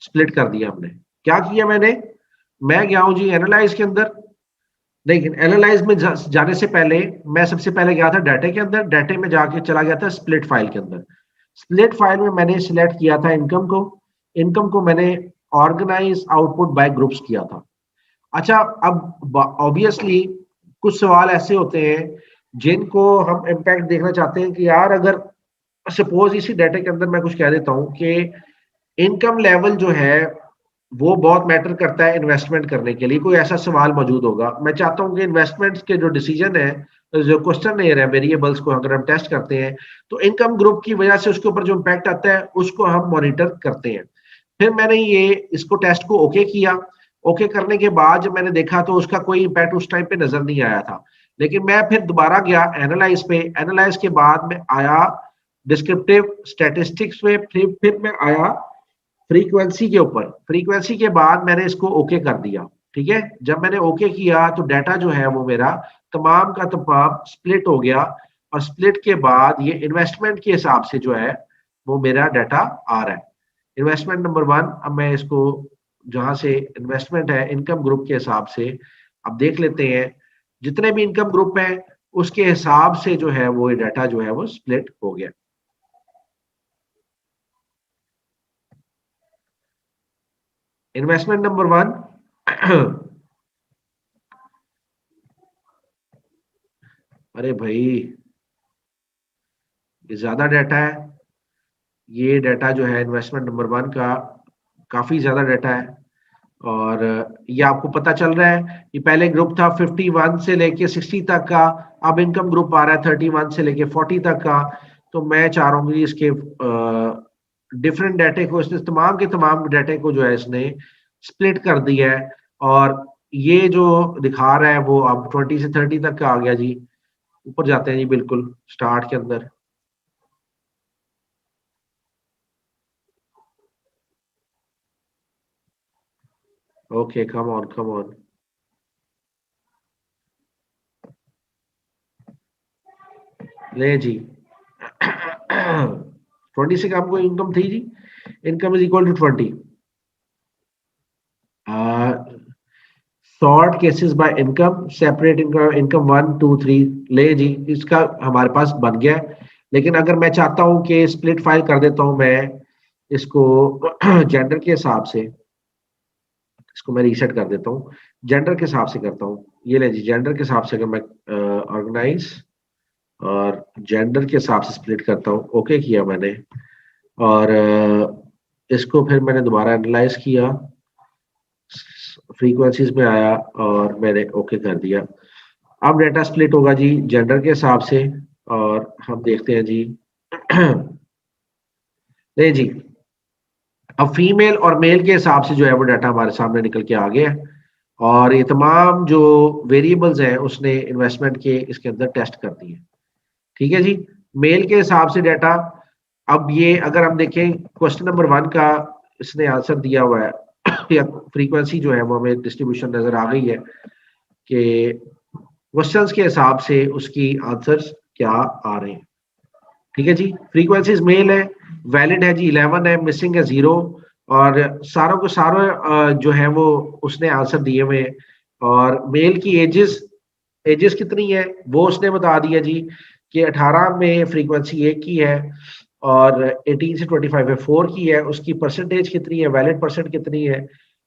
स्प्लिट कर दिया हमने। क्या किया मैंने? मैं गया हूं जी एनालाइज के अंदर। लेकिन एनालाइज में जाने से पहले मैं सबसे पहले गया था डाटे के अंदर। डाटे में जाके चला गया था स्प्लिट फाइल के अंदर। स्प्लिट फाइल में मैंने सिलेक्ट किया था इनकम को। इनकम को मैंने ऑर्गेनाइज आउटपुट बाय ग्रुप्स किया था। अच्छा, अब ऑब्वियसली कुछ सवाल ऐसे होते हैं जिनको हम इम्पैक्ट देखना चाहते हैं कि यार अगर सपोज इसी डाटा के अंदर मैं कुछ कह देता हूं कि इनकम लेवल जो है वो बहुत मैटर करता है इन्वेस्टमेंट करने के लिए। कोई ऐसा सवाल मौजूद होगा, मैं चाहता हूं कि इन्वेस्टमेंट्स के जो डिसीजन है, जो क्वेश्चन नहीं है वेरिएबल्स को अगर हम टेस्ट करते हैं तो इनकम ग्रुप की वजह से उसके ऊपर जो इम्पैक्ट आता है उसको हम मॉनिटर करते हैं। फिर मैंने ये इसको टेस्ट को ओके किया। ओके करने के बाद जब मैंने देखा तो उसका कोई इम्पैक्ट उस टाइम पे नजर नहीं आया था। लेकिन मैं फिर दोबारा गया एनालाइज पे। एनालाइज के बाद में आया डिस्क्रिप्टिव स्टैटिस्टिक्स में, फिर मैं आया फ्रीक्वेंसी के ऊपर। फ्रीक्वेंसी के बाद मैंने इसको ओके कर दिया। ठीक है, जब मैंने ओके किया तो डाटा जो है वो मेरा तमाम का तमाम स्प्लिट हो गया और स्प्लिट के बाद ये इन्वेस्टमेंट के हिसाब से जो है वो मेरा डाटा आ रहा है। इन्वेस्टमेंट नंबर 1, अब मैं इसको जहां से इन्वेस्टमेंट है इनकम ग्रुप के हिसाब से अब देख लेते हैं। जितने भी इनकम ग्रुप है उसके हिसाब से जो है वो डाटा जो है वो स्प्लिट हो गया। इन्वेस्टमेंट नंबर 1 अरे भाई ये ज्यादा डाटा है। ये डाटा जो है इन्वेस्टमेंट नंबर 1 का काफी ज्यादा डाटा है और ये आपको पता चल रहा है। ये पहले ग्रुप था 51 से लेके 60 तक का, अब इनकम ग्रुप आ रहा है 31 से लेके 40 तक का। तो मैं चाह रहा हूँ इसके डिफरेंट डाटे को, इसने तमाम के तमाम डाटे को जो है इसने स्प्लिट कर दिया है और ये जो दिखा रहा है वो अब 20 से 30 तक का आ गया जी। ऊपर जाते हैं जी बिल्कुल स्टार्ट के अंदर। Okay come on come on. ले जी 20 से कम को इनकम थी जी। Income is equal to 20। Sort cases by income, separate income, income 1 2 3। ले जी इसका हमारे पास बन गया है। लेकिन अगर मैं चाहता हूं कि स्प्लिट फाइल कर देता हूं मैं इसको जेंडर के हिसाब से, इसको मैं रीसेट कर देता हूं, जेंडर के हिसाब से करता हूं। ये ले जी जेंडर के हिसाब से अगर मैं ऑर्गेनाइज और जेंडर के हिसाब से स्प्लिट करता हूँ। ओके किया मैंने और इसको फिर मैंने दोबारा एनालाइज किया, फ्रीक्वेंसीज में आया और मैंने ओके कर दिया। अब डेटा स्प्लिट होगा जी जेंडर के हिसाब से और हम देखते हैं जी नहीं जी, अब फीमेल और मेल के हिसाब से जो है वो डाटा हमारे सामने निकल के आ गया है और ये तमाम जो वेरिएबल्स हैं उसने इन्वेस्टमेंट के इसके अंदर टेस्ट कर दिए। ठीक है जी, मेल के हिसाब से डाटा। अब ये अगर हम देखें क्वेश्चन नंबर 1 का इसने आंसर दिया हुआ है या फ्रीक्वेंसी जो है वो हमें डिस्ट्रीब्यूशन नजर आ गई है कि क्वेश्चंस के हिसाब से उसकी आंसर्स क्या आ रहे हैं। ठीक है जी, फ्रीक्वेंसीज मेल है, वैलिड है जी 11 है, मिसिंग है 0 और सारों को सारों जो है वो उसने आंसर दिए हुए हैं। और मेल की एजेस कितनी है वो उसने बता दिया जी कि 18 में फ्रीक्वेंसी 1 की है और 18 से 25 में 4 की है। उसकी परसेंटेज कितनी है, वैलिड परसेंट कितनी है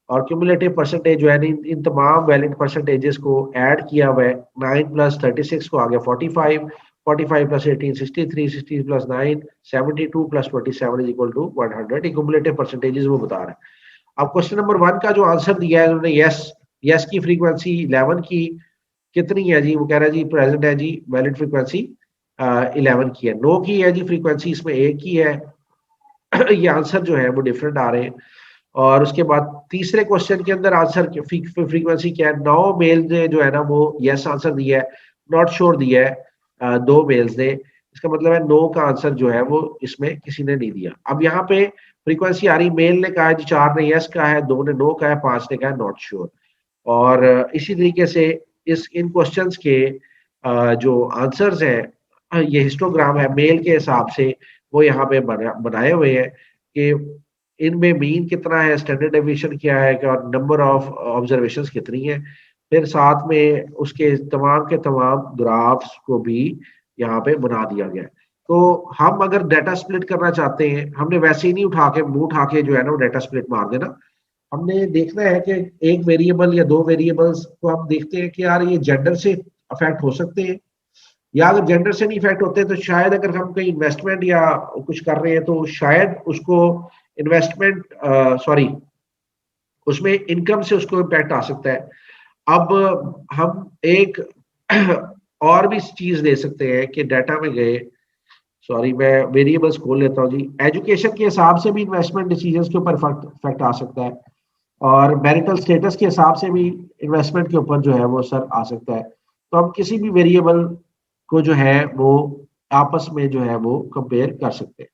और क्यूमुलेटिव परसेंटेज जो है इन तमाम वैलिड परसेंटेजेस को ऐड किया हुआ है। 9 प्लस 36 को आ गया 45, 45 plus 18 63, 60 plus 9 72 plus 27 is equal to 100। Cumulative percentages वो बता रहा है। अब क्वेश्चन नंबर 1 का जो आंसर दिया है उन्होंने यस की फ्रीक्वेंसी 11 की कितनी है जी, वो कह रहा है जी प्रेजेंट है जी वैलिड फ्रीक्वेंसी 11 की है। नो की है जी फ्रीक्वेंसी इसमें 1 की है ये आंसर जो है वो डिफरेंट आ रहे हैं। और उसके बाद तीसरे क्वेश्चन के अंदर आंसर फ्रीक्वेंसी क्या है, 9 मेल ने जो है ना वो यस आंसर दिया है, नॉट श्योर दिया है 2 मेल्स ने। इसका मतलब है नो का आंसर जो है वो इसमें किसी ने नहीं दिया। अब यहाँ पे फ्रीक्वेंसी आ रही, मेल ने कहा है जी 4 ने यस कहा है, 2 ने नो कहा है, 5 ने कहा है नॉट श्योर। और इसी तरीके से इन क्वेश्चंस के जो आंसर्स है ये हिस्टोग्राम है मेल के हिसाब से वो यहाँ पे बनाए हुए हैं कि इनमें मीन कितना है, स्टैंडर्ड डेविएशन क्या है और नंबर ऑफ ऑब्जर्वेशंस कितनी है। फिर साथ में उसके तमाम के तमाम ग्राफ्स को भी यहाँ पे बना दिया गया है। तो हम अगर डाटा स्प्लिट करना चाहते हैं, हमने वैसे ही नहीं मुंह उठा के जो है ना वो डाटा स्प्लिट मार देना। हमने देखना है कि एक वेरिएबल या 2 वेरिएबल्स को हम देखते हैं कि यार ये जेंडर से अफेक्ट हो सकते हैं, या अगर जेंडर से नहीं इफेक्ट होते तो शायद अगर हम कहीं इन्वेस्टमेंट या कुछ कर रहे हैं तो शायद उसको उसमें इनकम से उसको इम्पैक्ट आ सकता है। अब हम एक और भी चीज ले सकते हैं कि डाटा में गए, मैं वेरिएबल्स खोल लेता हूँ जी। एजुकेशन के हिसाब से भी इन्वेस्टमेंट डिसीजंस के ऊपर इफेक्ट आ सकता है और मैरिटल स्टेटस के हिसाब से भी इन्वेस्टमेंट के ऊपर जो है वो असर आ सकता है। तो हम किसी भी वेरिएबल को जो है वो आपस में जो है वो कंपेयर कर सकते हैं।